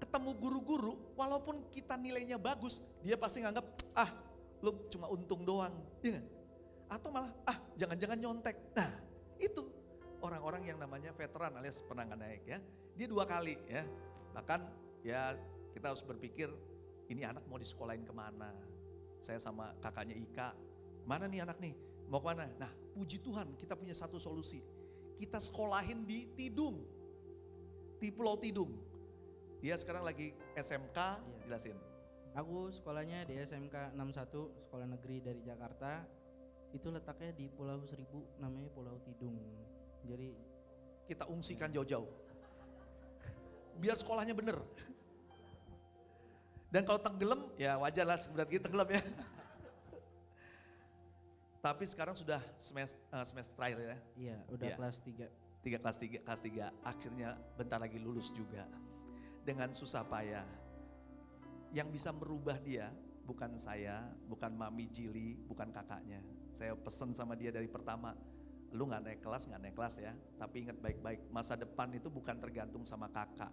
Ketemu guru-guru, walaupun kita nilainya bagus, dia pasti nganggap, lu cuma untung doang. Iya nggak? Atau malah, jangan-jangan nyontek. Nah, itu orang-orang yang namanya veteran alias pernah nggak naik ya. Dia 2 kali ya. Bahkan ya kita harus berpikir, ini anak mau disekolahin kemana? Saya sama kakaknya Ika, mana nih anak nih? Mau kemana? Nah, puji Tuhan kita punya satu solusi. Kita sekolahin di Tidung, di Pulau Tidung. Dia sekarang lagi SMK, Iya. jelasin. Aku sekolahnya di SMK 61, sekolah negeri dari Jakarta. Itu letaknya di Pulau Seribu, namanya Pulau Tidung. Jadi Kita ungsikan jauh-jauh. Biar sekolahnya bener. Dan kalau tenggelam, ya wajar lah seberat gitu tenggelam ya. Tapi sekarang sudah semester terakhir ya. iya udah Iya. kelas 3. Kelas 3 akhirnya bentar lagi lulus juga. Dengan susah payah. Yang bisa merubah dia bukan saya, bukan Mami Jili, bukan kakaknya. Saya pesen sama dia dari pertama, lu gak naik kelas ya. Tapi ingat baik-baik, masa depan itu bukan tergantung sama kakak.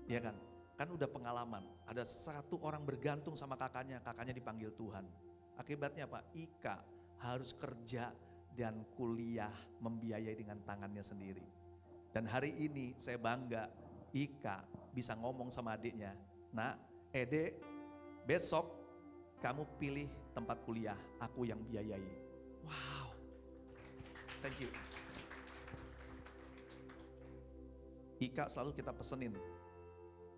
Iya kan? Kan udah pengalaman, ada satu orang bergantung sama kakaknya dipanggil Tuhan. Akibatnya apa? Ika harus kerja dan kuliah membiayai dengan tangannya sendiri. Dan hari ini saya bangga, Ika bisa ngomong sama adiknya, nak, Dek, besok kamu pilih tempat kuliah, aku yang biayai. Wow, thank you. Ika selalu kita pesenin,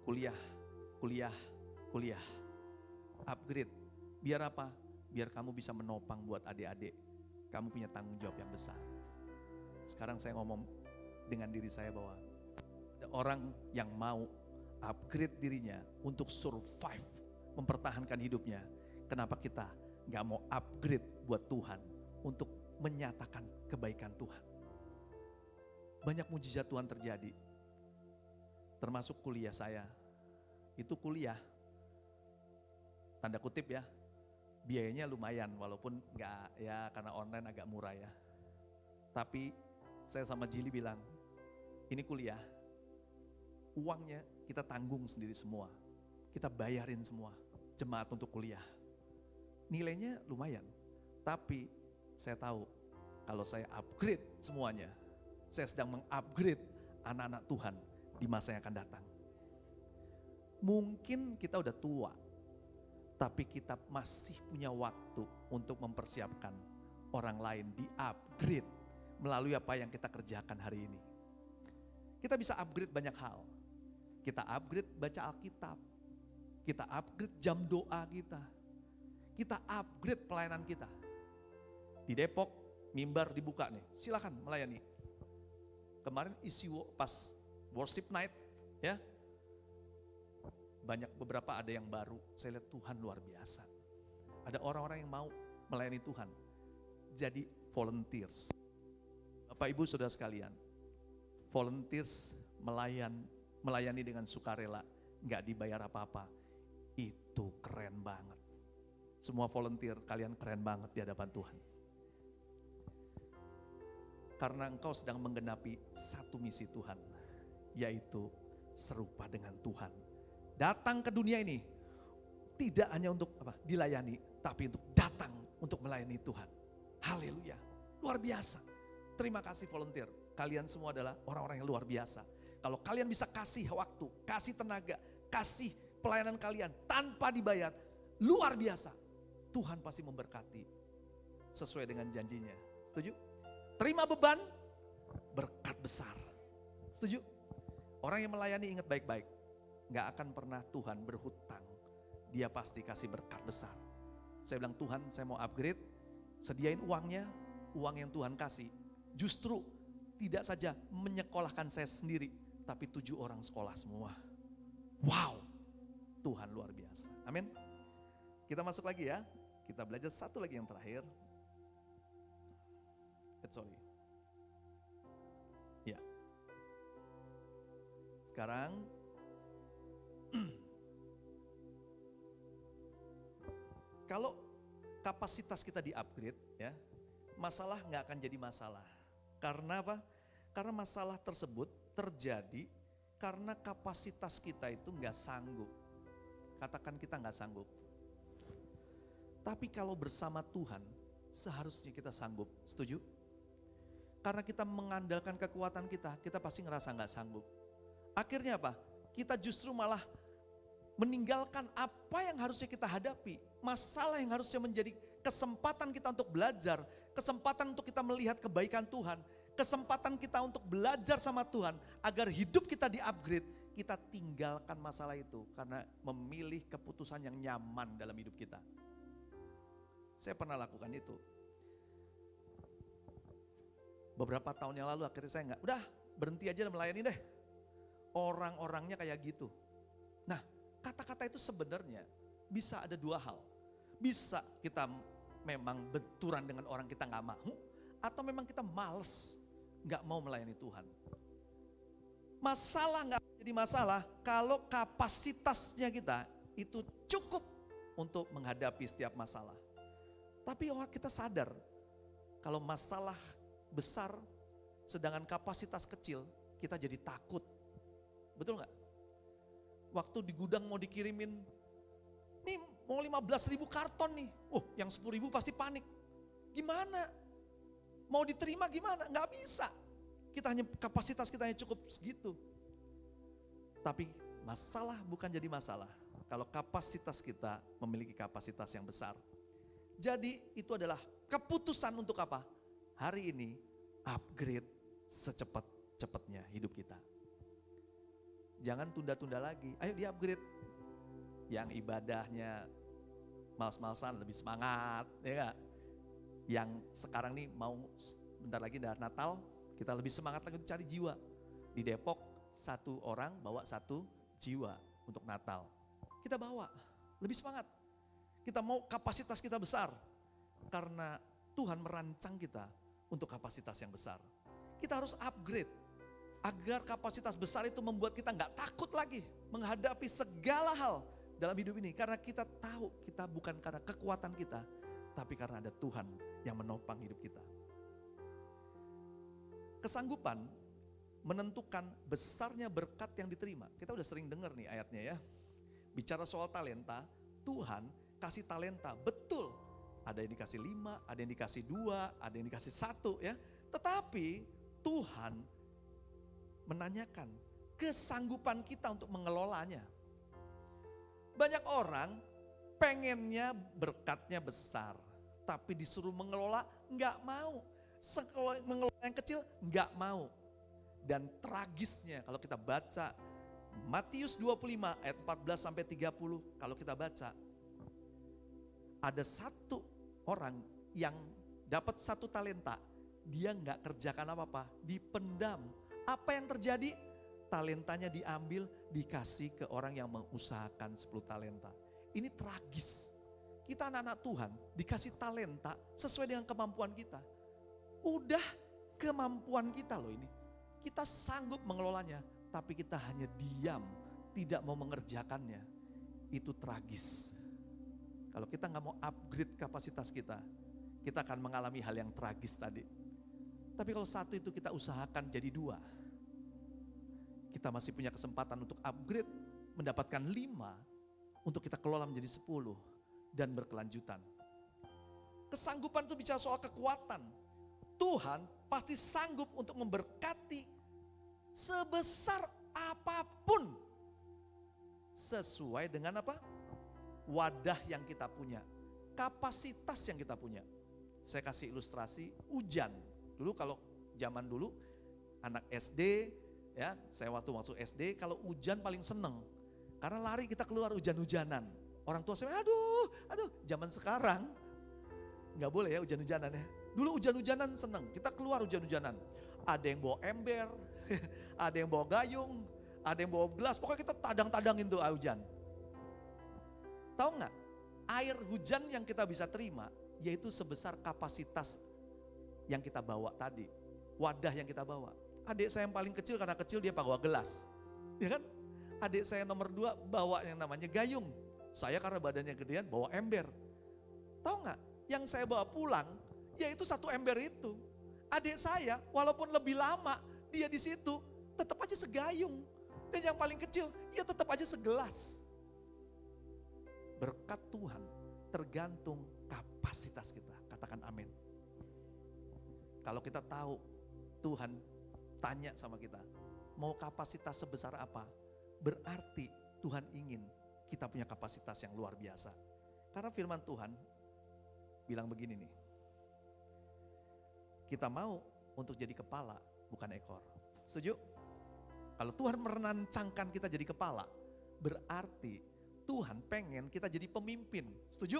kuliah, upgrade. Biar apa? Biar kamu bisa menopang buat adik-adik. Kamu punya tanggung jawab yang besar. Sekarang saya ngomong dengan diri saya bahwa ada orang yang mau upgrade dirinya untuk survive, mempertahankan hidupnya. Kenapa kita gak mau upgrade buat Tuhan untuk menyatakan kebaikan Tuhan? Banyak mujizat Tuhan terjadi. Termasuk kuliah saya. Itu kuliah, tanda kutip ya, biayanya lumayan walaupun nggak ya karena online agak murah ya. Tapi saya sama Jili bilang, ini kuliah, uangnya kita tanggung sendiri semua. Kita bayarin semua jemaat untuk kuliah. Nilainya lumayan, tapi saya tahu kalau saya upgrade semuanya, saya sedang mengupgrade anak-anak Tuhan di masa yang akan datang. Mungkin kita udah tua, tapi kita masih punya waktu untuk mempersiapkan orang lain di upgrade melalui apa yang kita kerjakan hari ini. Kita bisa upgrade banyak hal. Kita upgrade baca Alkitab. Kita upgrade jam doa kita. Kita upgrade pelayanan kita. Di Depok, mimbar dibuka nih, silakan melayani. Kemarin isi pas worship night ya, banyak beberapa ada yang baru, saya lihat Tuhan luar biasa. Ada orang-orang yang mau melayani Tuhan, jadi volunteers. Bapak Ibu Saudara sekalian, volunteers melayani dengan sukarela, nggak dibayar apa-apa, itu keren banget. Semua volunteer, kalian keren banget di hadapan Tuhan. Karena engkau sedang menggenapi satu misi Tuhan, yaitu serupa dengan Tuhan. Datang ke dunia ini tidak hanya untuk dilayani, tapi untuk datang untuk melayani Tuhan. Haleluya, luar biasa. Terima kasih volunteer, kalian semua adalah orang-orang yang luar biasa. Kalau kalian bisa kasih waktu, kasih tenaga, kasih pelayanan kalian tanpa dibayar, luar biasa. Tuhan pasti memberkati sesuai dengan janjinya. Setuju? Terima beban, berkat besar. Setuju? Orang yang melayani ingat baik-baik, gak akan pernah Tuhan berhutang. Dia pasti kasih berkat besar. Saya bilang, Tuhan saya mau upgrade, sediain uangnya, uang yang Tuhan kasih. Justru tidak saja menyekolahkan saya sendiri, tapi 7 orang sekolah semua. Wow, Tuhan luar biasa. Amin. Kita masuk lagi ya, kita belajar satu lagi yang terakhir. Sorry. Ya. Sekarang kalau kapasitas kita di-upgrade ya, masalah nggak akan jadi masalah. Karena apa? Karena masalah tersebut terjadi karena kapasitas kita itu nggak sanggup. Katakan kita nggak sanggup. Tapi kalau bersama Tuhan, seharusnya kita sanggup. Setuju? Karena kita mengandalkan kekuatan kita, kita pasti ngerasa nggak sanggup. Akhirnya apa? Kita justru malah meninggalkan apa yang harusnya kita hadapi. Masalah yang harusnya menjadi kesempatan kita untuk belajar, kesempatan untuk kita melihat kebaikan Tuhan, kesempatan kita untuk belajar sama Tuhan, agar hidup kita di-upgrade, kita tinggalkan masalah itu karena memilih keputusan yang nyaman dalam hidup kita. Saya pernah lakukan itu. Beberapa tahun yang lalu akhirnya saya nggak, udah berhenti aja melayani deh. Orang-orangnya kayak gitu. Nah, kata-kata itu sebenarnya bisa ada 2 hal. Bisa kita memang benturan dengan orang kita nggak mau, atau memang kita males, nggak mau melayani Tuhan. Masalah nggak jadi masalah kalau kapasitasnya kita itu cukup untuk menghadapi setiap masalah. Tapi orang kita sadar kalau masalah besar sedangkan kapasitas kecil, kita jadi takut. Betul nggak? Waktu di gudang mau dikirimin, nih mau 15.000 karton nih. Yang 10.000 pasti panik. Gimana? Mau diterima gimana? Nggak bisa. Kapasitas kita hanya cukup segitu. Tapi masalah bukan jadi masalah kalau kapasitas kita memiliki kapasitas yang besar. Jadi itu adalah keputusan untuk apa? Hari ini upgrade secepat-cepatnya hidup kita. Jangan tunda-tunda lagi, ayo di-upgrade. Yang ibadahnya males-malesan lebih semangat, ya gak? Yang sekarang nih mau bentar lagi dari Natal, kita lebih semangat lagi untuk cari jiwa. Di Depok 1 orang bawa 1 jiwa untuk Natal. Kita bawa, lebih semangat. Kita mau kapasitas kita besar, karena Tuhan merancang kita untuk kapasitas yang besar. Kita harus upgrade, agar kapasitas besar itu membuat kita nggak takut lagi menghadapi segala hal dalam hidup ini. Karena kita tahu kita bukan karena kekuatan kita, tapi karena ada Tuhan yang menopang hidup kita. Kesanggupan menentukan besarnya berkat yang diterima. Kita udah sering dengar nih ayatnya ya. Bicara soal talenta, Tuhan kasih talenta, betul. Ada yang dikasih 5, ada yang dikasih 2, ada yang dikasih 1 ya. Tetapi Tuhan menanyakan kesanggupan kita untuk mengelolanya. Banyak orang pengennya berkatnya besar, tapi disuruh mengelola nggak mau. Mengelola yang kecil nggak mau. Dan tragisnya kalau kita baca Matius 25 ayat 14 sampai 30, kalau kita baca, ada 1 orang yang dapat 1 talenta, dia nggak kerjakan apa-apa, dipendam. Apa yang terjadi? Talentanya diambil, dikasih ke orang yang mengusahakan 10 talenta. Ini tragis. Kita anak-anak Tuhan dikasih talenta sesuai dengan kemampuan kita. Udah kemampuan kita loh ini. Kita sanggup mengelolanya, tapi kita hanya diam, tidak mau mengerjakannya. Itu tragis. Kalau kita nggak mau upgrade kapasitas kita akan mengalami hal yang tragis tadi. Tapi kalau 1 itu kita usahakan jadi 2, kita masih punya kesempatan untuk upgrade, mendapatkan 5, untuk kita kelola menjadi 10, dan berkelanjutan. Kesanggupan itu bicara soal kekuatan. Tuhan pasti sanggup untuk memberkati sebesar apapun, sesuai dengan apa? Wadah yang kita punya. kapasitas yang kita punya. Saya kasih ilustrasi hujan. Dulu kalau zaman dulu anak SD ya, saya waktu masuk SD kalau hujan paling seneng. Karena lari kita keluar hujan-hujanan. Orang tua saya, aduh, zaman sekarang nggak boleh ya hujan-hujanan ya. Dulu hujan-hujanan seneng, kita keluar hujan-hujanan. Ada yang bawa ember, ada yang bawa gayung, ada yang bawa gelas, pokoknya kita tadang-tadangin tuh hujan. Tahu nggak? Air hujan yang kita bisa terima, yaitu sebesar kapasitas yang kita bawa tadi. Wadah yang kita bawa. Adik saya yang paling kecil, karena kecil dia bawa gelas. Ya kan? Adik saya nomor 2 bawa yang namanya gayung. Saya karena badannya gedean bawa ember. Tahu nggak? Yang saya bawa pulang, yaitu 1 ember itu. Adik saya walaupun lebih lama dia di situ, tetap aja segayung. Dan yang paling kecil, ya tetap aja segelas. Berkat Tuhan tergantung kapasitas kita. Katakan amin. Kalau kita tahu Tuhan tanya sama kita, mau kapasitas sebesar apa? Berarti Tuhan ingin kita punya kapasitas yang luar biasa. Karena firman Tuhan bilang begini nih, kita mau untuk jadi kepala bukan ekor. Setuju? Kalau Tuhan merancangkan kita jadi kepala, berarti Tuhan pengen kita jadi pemimpin. Setuju?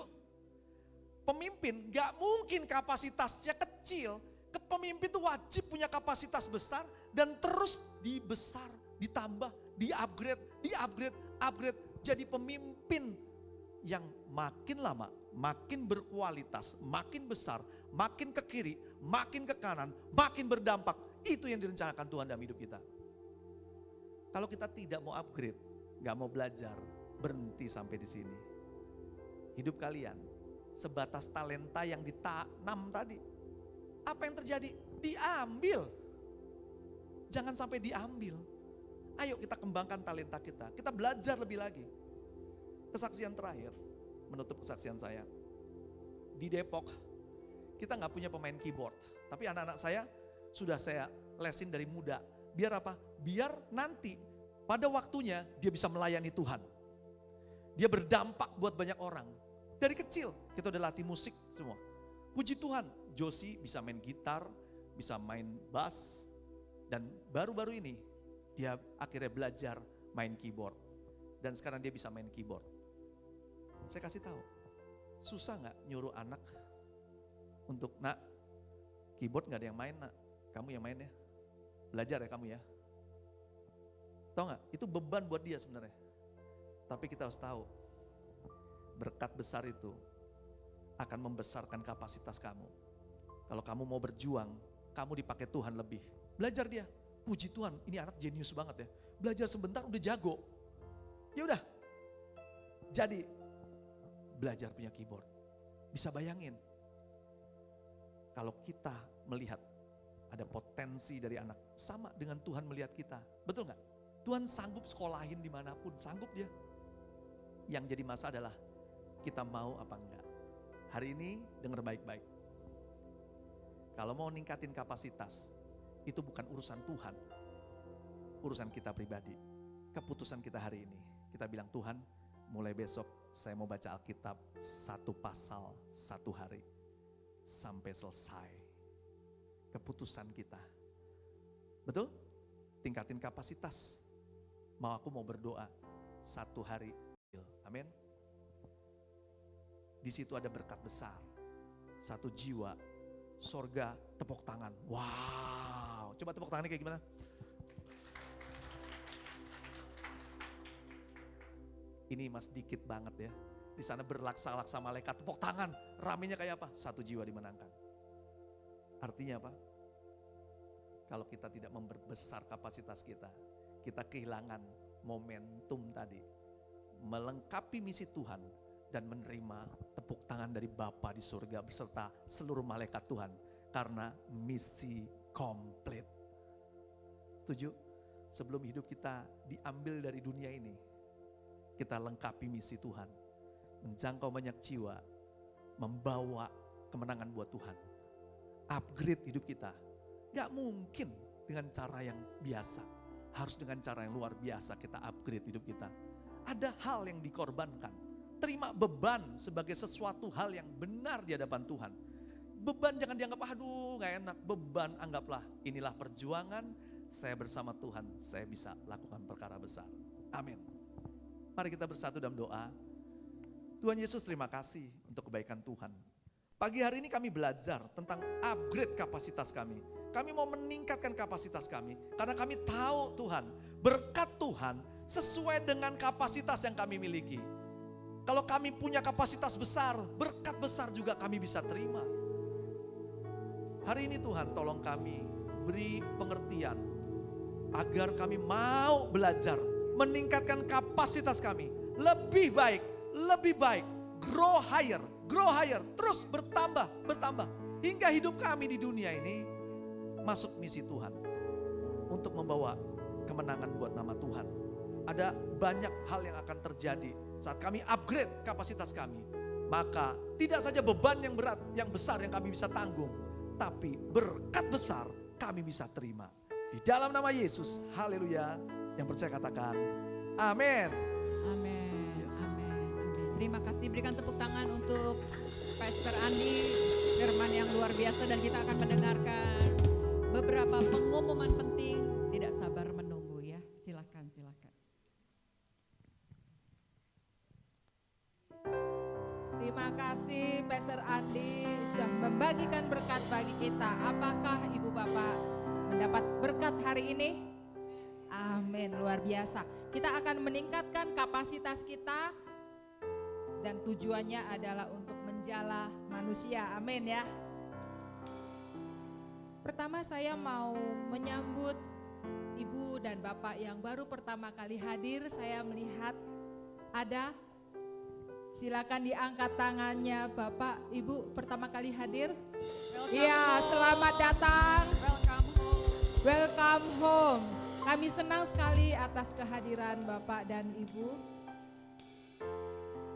Pemimpin gak mungkin kapasitasnya kecil. Pemimpin itu wajib punya kapasitas besar dan terus dibesar, ditambah, upgrade. Jadi pemimpin yang makin lama, makin berkualitas, makin besar, makin ke kiri, makin ke kanan, makin berdampak. Itu yang direncanakan Tuhan dalam hidup kita. Kalau kita tidak mau upgrade, gak mau belajar, berhenti sampai di sini. Hidup kalian sebatas talenta yang ditanam tadi. Apa yang terjadi? Diambil. Jangan sampai diambil. Ayo kita kembangkan talenta kita. Kita belajar lebih lagi. Kesaksian terakhir, menutup kesaksian saya. Di Depok, kita gak punya pemain keyboard. Tapi anak-anak saya sudah saya lesin dari muda. Biar apa? Biar nanti pada waktunya dia bisa melayani Tuhan. Dia berdampak buat banyak orang. Dari kecil kita udah latih musik semua. Puji Tuhan, Josie bisa main gitar, bisa main bass. Dan baru-baru ini dia akhirnya belajar main keyboard. Dan sekarang dia bisa main keyboard. Saya kasih tahu, susah gak nyuruh anak untuk, nak, keyboard gak ada yang main, nak, kamu yang main ya. Belajar ya kamu ya. Tahu gak? Itu beban buat dia sebenarnya. Tapi kita harus tahu, berkat besar itu akan membesarkan kapasitas kamu. Kalau kamu mau berjuang, kamu dipakai Tuhan lebih. Belajar dia. Puji Tuhan, ini anak jenius banget ya. Belajar sebentar udah jago. Ya udah. Jadi belajar punya keyboard. Bisa bayangin. Kalau kita melihat ada potensi dari anak, sama dengan Tuhan melihat kita. Betul gak? Tuhan sanggup sekolahin dimanapun, sanggup dia. Yang jadi masalah adalah kita mau apa enggak. Hari ini dengar baik-baik. Kalau mau ningkatin kapasitas, itu bukan urusan Tuhan. Urusan kita pribadi. Keputusan kita hari ini. Kita bilang, Tuhan, mulai besok saya mau baca Alkitab 1 pasal 1 hari. Sampai selesai. Keputusan kita. Betul? Tingkatin kapasitas. Aku mau berdoa 1 hari. Amin. Di situ ada berkat besar. 1 jiwa, sorga, tepuk tangan. Wow, coba tepuk tangannya kayak gimana? Ini mas dikit banget ya. Di sana berlaksa-laksa malaikat, tepuk tangan. Ramenya kayak apa? 1 jiwa dimenangkan. Artinya apa? Kalau kita tidak memperbesar kapasitas kita kehilangan momentum tadi. Melengkapi misi Tuhan dan menerima tepuk tangan dari Bapa di surga beserta seluruh malaikat Tuhan karena misi komplit. Setuju? Sebelum hidup kita diambil dari dunia ini, kita lengkapi misi Tuhan, menjangkau banyak jiwa, membawa kemenangan buat Tuhan, upgrade hidup kita. Gak mungkin dengan cara yang biasa, harus dengan cara yang luar biasa kita upgrade hidup kita. Ada hal yang dikorbankan, Terima beban sebagai sesuatu hal yang benar di hadapan Tuhan. Beban jangan dianggap aduh gak enak. Beban anggaplah inilah perjuangan saya bersama Tuhan. Saya bisa lakukan perkara besar. Amin. Mari kita bersatu dalam doa. Tuhan Yesus, terima kasih untuk kebaikan Tuhan. Pagi hari ini kami belajar tentang upgrade kapasitas kami. Kami mau meningkatkan kapasitas kami. Karena kami tahu Tuhan, berkat Tuhan sesuai dengan kapasitas yang kami miliki. Kalau kami punya kapasitas besar, berkat besar juga kami bisa terima. Hari ini Tuhan tolong kami, beri pengertian agar kami mau belajar, meningkatkan kapasitas kami. Lebih baik, grow higher, terus bertambah. Hingga hidup kami di dunia ini masuk misi Tuhan. Untuk membawa kemenangan buat nama Tuhan. Ada banyak hal yang akan terjadi saat kami upgrade kapasitas kami. Maka tidak saja beban yang berat, yang besar yang kami bisa tanggung. Tapi berkat besar kami bisa terima. Di dalam nama Yesus, haleluya. Yang percaya katakan, amin. Amin. Yes. Amin. Amin. Terima kasih, berikan tepuk tangan untuk Pastor Andi, firman yang luar biasa, dan kita akan mendengarkan beberapa pengumuman penting. Tidak sabar menunggu ya. Silakan. Terima kasih Pastor Andi sudah membagikan berkat bagi kita. Apakah Ibu Bapak mendapat berkat hari ini? Amin, luar biasa. Kita akan meningkatkan kapasitas kita dan tujuannya adalah untuk menjala manusia. Amin ya. Pertama saya mau menyambut Ibu dan Bapak yang baru pertama kali hadir. Saya melihat ada, silakan diangkat tangannya Bapak, Ibu pertama kali hadir. Iya, selamat datang. Welcome home. Kami senang sekali atas kehadiran Bapak dan Ibu.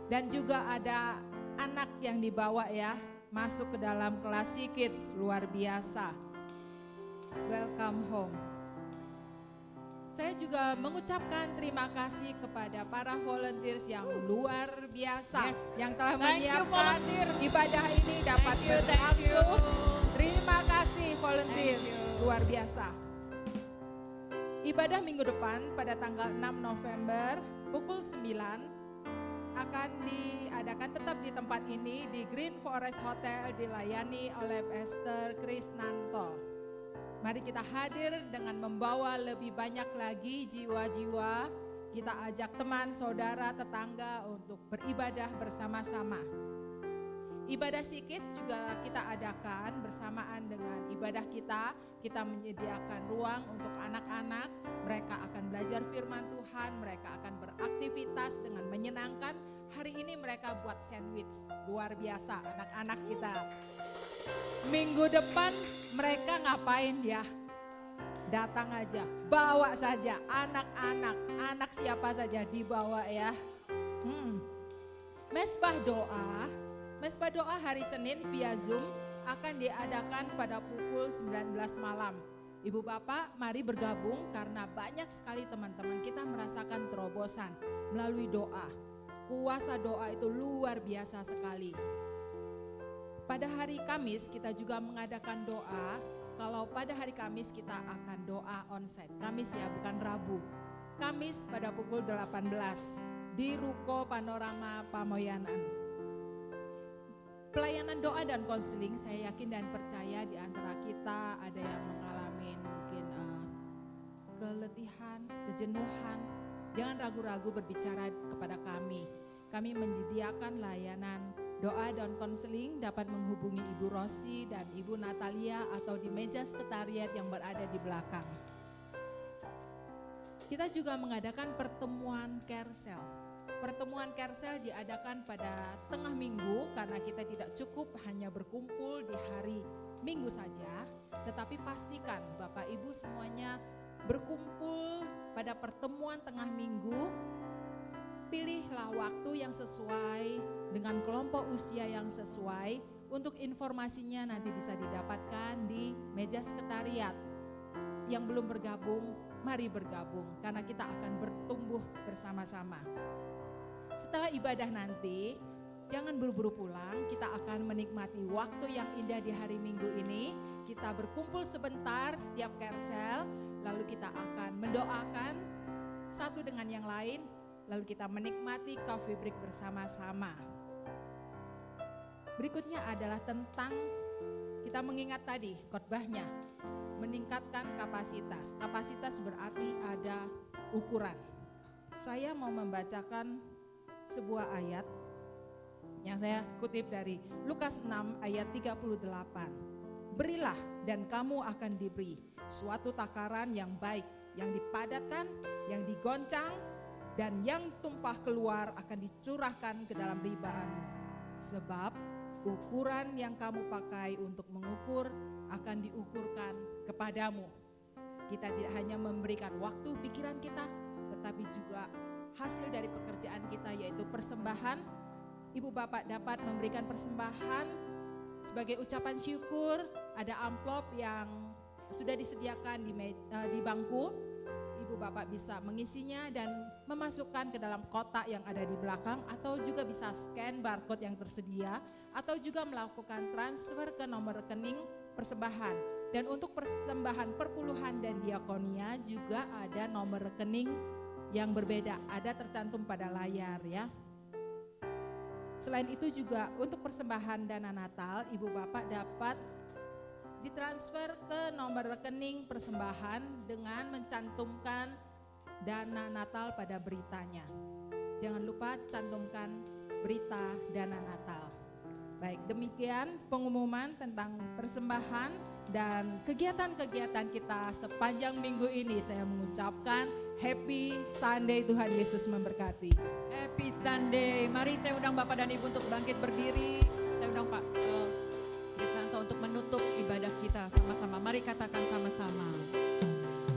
Dan juga ada anak yang dibawa ya, masuk ke dalam kelas Kids, luar biasa. Welcome home. Saya juga mengucapkan terima kasih kepada para volunteers yang luar biasa. Yes. Yang telah Thank you, menyiapkan volunteer. ibadah ini dapat Thank you. berlangsung. Terima kasih volunteers, Thank you. luar biasa. Ibadah minggu depan pada tanggal 6 November pukul 9 akan diadakan tetap di tempat ini di Green Forest Hotel, dilayani oleh Pastor Krisnanto. Mari kita hadir dengan membawa lebih banyak lagi jiwa-jiwa. Kita ajak teman, saudara, tetangga untuk beribadah bersama-sama. Ibadah Sikit juga kita adakan bersamaan dengan ibadah kita. Kita menyediakan ruang untuk anak-anak. Mereka akan belajar firman Tuhan, mereka akan beraktivitas dengan menyenangkan. Hari ini mereka buat sandwich, luar biasa anak-anak kita. Minggu depan mereka ngapain ya? Datang aja, bawa saja anak-anak, anak siapa saja dibawa ya. Mesbah doa hari Senin via Zoom akan diadakan pada pukul 19 malam. Ibu Bapak mari bergabung karena banyak sekali teman-teman kita merasakan terobosan melalui doa. Kuasa doa itu luar biasa sekali. Pada hari Kamis kita juga mengadakan doa. Kalau pada hari Kamis kita akan doa onsite. Kamis ya, bukan Rabu. Kamis pada pukul 18 di Ruko Panorama Pamoyanan. Pelayanan doa dan konseling, saya yakin dan percaya di antara kita ada yang mengalami mungkin keletihan, kejenuhan. Jangan ragu-ragu berbicara kepada kami. Kami menyediakan layanan doa dan konseling, dapat menghubungi Ibu Rosi dan Ibu Natalia atau di meja sekretariat yang berada di belakang. Kita juga mengadakan pertemuan Carousel. Pertemuan Carousel diadakan pada tengah minggu karena kita tidak cukup hanya berkumpul di hari Minggu saja, tetapi pastikan Bapak Ibu semuanya berkumpul pada pertemuan tengah minggu. Pilihlah waktu yang sesuai dengan kelompok usia yang sesuai. Untuk informasinya nanti bisa didapatkan di meja sekretariat. Yang belum bergabung, mari bergabung karena kita akan bertumbuh bersama-sama. Setelah ibadah nanti, jangan buru-buru pulang, kita akan menikmati waktu yang indah di hari Minggu ini. Kita berkumpul sebentar setiap carousel, lalu kita akan mendoakan satu dengan yang lain, lalu kita menikmati coffee break bersama-sama. Berikutnya adalah tentang kita mengingat tadi khotbahnya, meningkatkan kapasitas. Kapasitas berarti ada ukuran. Saya mau membacakan sebuah ayat yang saya kutip dari Lukas 6 ayat 38. Berilah dan kamu akan diberi suatu takaran yang baik, yang dipadatkan, yang digoncang, dan yang tumpah keluar akan dicurahkan ke dalam ribaanmu. Sebab ukuran yang kamu pakai untuk mengukur akan diukurkan kepadamu. Kita tidak hanya memberikan waktu pikiran kita, tetapi juga hasil dari pekerjaan kita yaitu persembahan. Ibu bapak dapat memberikan persembahan sebagai ucapan syukur. Ada amplop yang sudah disediakan di bangku. Ibu bapak bisa mengisinya dan memasukkan ke dalam kotak yang ada di belakang, atau juga bisa scan barcode yang tersedia, atau juga melakukan transfer ke nomor rekening persembahan. Dan untuk persembahan perpuluhan dan diakonia juga ada nomor rekening yang berbeda, ada tercantum pada layar ya. Selain itu juga untuk persembahan dana Natal, ibu bapak dapat ditransfer ke nomor rekening persembahan dengan mencantumkan dana Natal pada beritanya. Jangan lupa cantumkan berita dana Natal. Baik, demikian pengumuman tentang persembahan dan kegiatan-kegiatan kita sepanjang minggu ini. Saya mengucapkan Happy Sunday, Tuhan Yesus memberkati. Happy Sunday. Mari saya undang Bapak dan Ibu untuk bangkit berdiri. Saya undang Pak Kristanto untuk menutup ibadah kita sama-sama. Mari katakan sama-sama.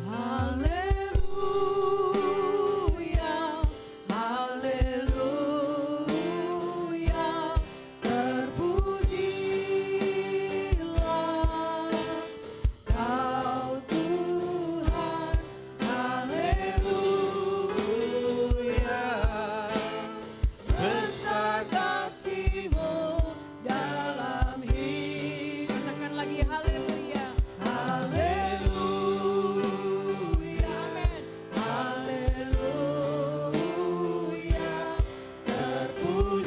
Haleluya, haleluya, terpujilah Kau Tuhan. Haleluya, besar kasih-Mu dalam hidup. Katakan lagi haleluya. Haleluya. Amin. Haleluya. Terpujilah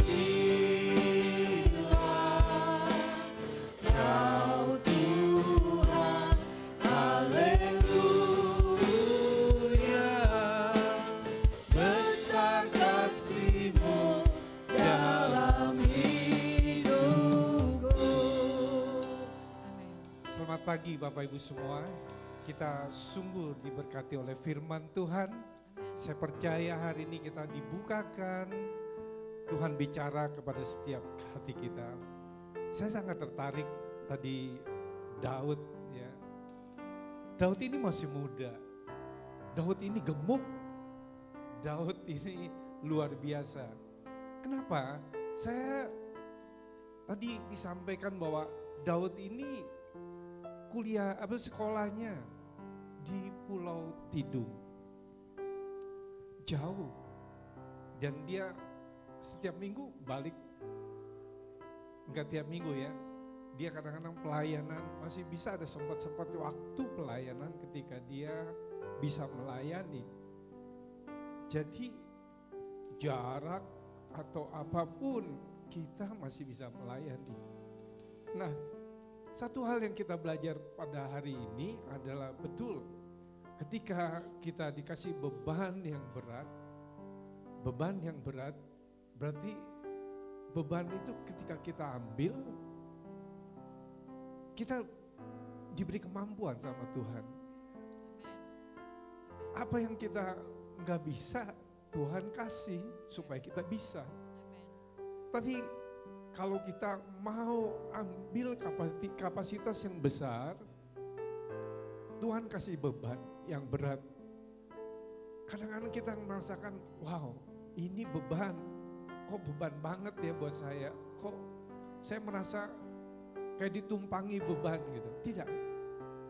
Kau Tuhan. Haleluya. Besar kasih-Mu dalam hidupku. Amin. Selamat pagi Bapak Ibu semua. Kita sungguh diberkati oleh firman Tuhan. Saya percaya hari ini kita dibukakan. Tuhan bicara kepada setiap hati kita. Saya sangat tertarik tadi Daud ya. Daud ini masih muda. Daud ini gemuk. Daud ini luar biasa. Kenapa? Saya tadi disampaikan bahwa Daud ini sekolahnya di Pulau Tidung. Jauh. Dan dia setiap minggu balik. Enggak tiap minggu ya. Dia kadang-kadang pelayanan, masih bisa ada sempat-sempat waktu pelayanan ketika dia bisa melayani. Jadi jarak atau apapun kita masih bisa melayani. Nah, satu hal yang kita belajar pada hari ini adalah betul ketika kita dikasih beban yang berat berarti beban itu ketika kita ambil, kita diberi kemampuan sama Tuhan. Apa yang kita nggak bisa, Tuhan kasih supaya kita bisa. Tapi kalau kita mau ambil kapasitas yang besar, Tuhan kasih beban yang berat. Kadang-kadang kita merasakan, wow ini beban, kok beban banget ya buat saya. Kok saya merasa kayak ditumpangi beban gitu. Tidak,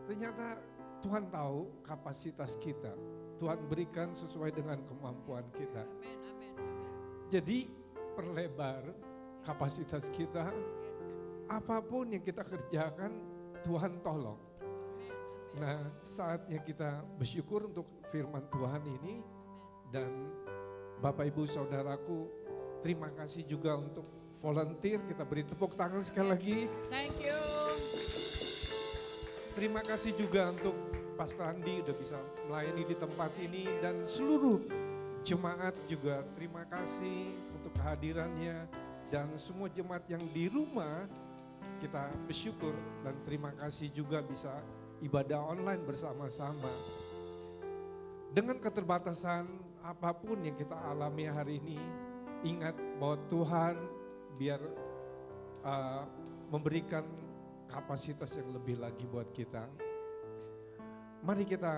ternyata Tuhan tahu kapasitas kita. Tuhan berikan sesuai dengan kemampuan kita. Jadi perlebar kapasitas kita, apapun yang kita kerjakan Tuhan tolong. Nah, saatnya kita bersyukur untuk firman Tuhan ini, dan Bapak Ibu Saudaraku, terima kasih juga untuk volunteer. Kita beri tepuk tangan sekali lagi. Thank you. Terima kasih juga untuk Pastor Andi udah bisa melayani di tempat ini, dan seluruh jemaat juga terima kasih untuk kehadirannya, dan semua jemaat yang di rumah kita bersyukur dan terima kasih juga bisa ibadah online bersama-sama. Dengan keterbatasan apapun yang kita alami hari ini, ingat bahwa Tuhan biar memberikan kapasitas yang lebih lagi buat kita. Mari kita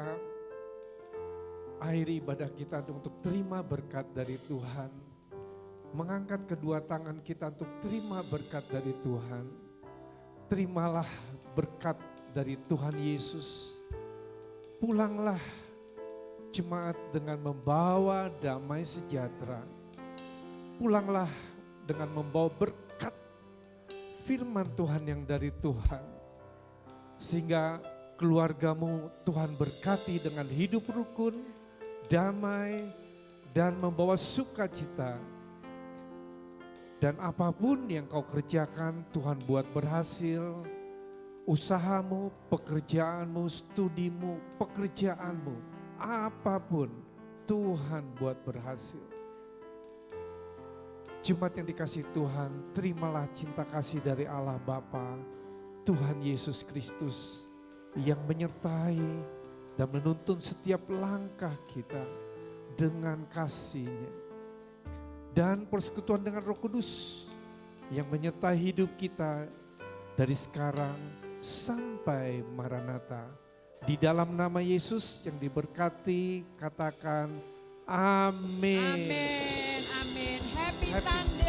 akhiri ibadah kita untuk terima berkat dari Tuhan. Mengangkat kedua tangan kita untuk terima berkat dari Tuhan. Terimalah berkat dari Tuhan Yesus. Pulanglah jemaat dengan membawa damai sejahtera. Pulanglah dengan membawa berkat firman Tuhan yang dari Tuhan. Sehingga keluargamu Tuhan berkati dengan hidup rukun, damai, dan membawa sukacita. Dan apapun yang kau kerjakan Tuhan buat berhasil. Usahamu, pekerjaanmu, studimu, pekerjaanmu, apapun Tuhan buat berhasil. Jemaat yang dikasih Tuhan, terimalah cinta kasih dari Allah Bapa, Tuhan Yesus Kristus yang menyertai dan menuntun setiap langkah kita dengan kasih-Nya. Dan persekutuan dengan Roh Kudus yang menyertai hidup kita dari sekarang sampai Maranatha. Di dalam nama Yesus yang diberkati, katakan amin. Amin, amin. Happy Sunday.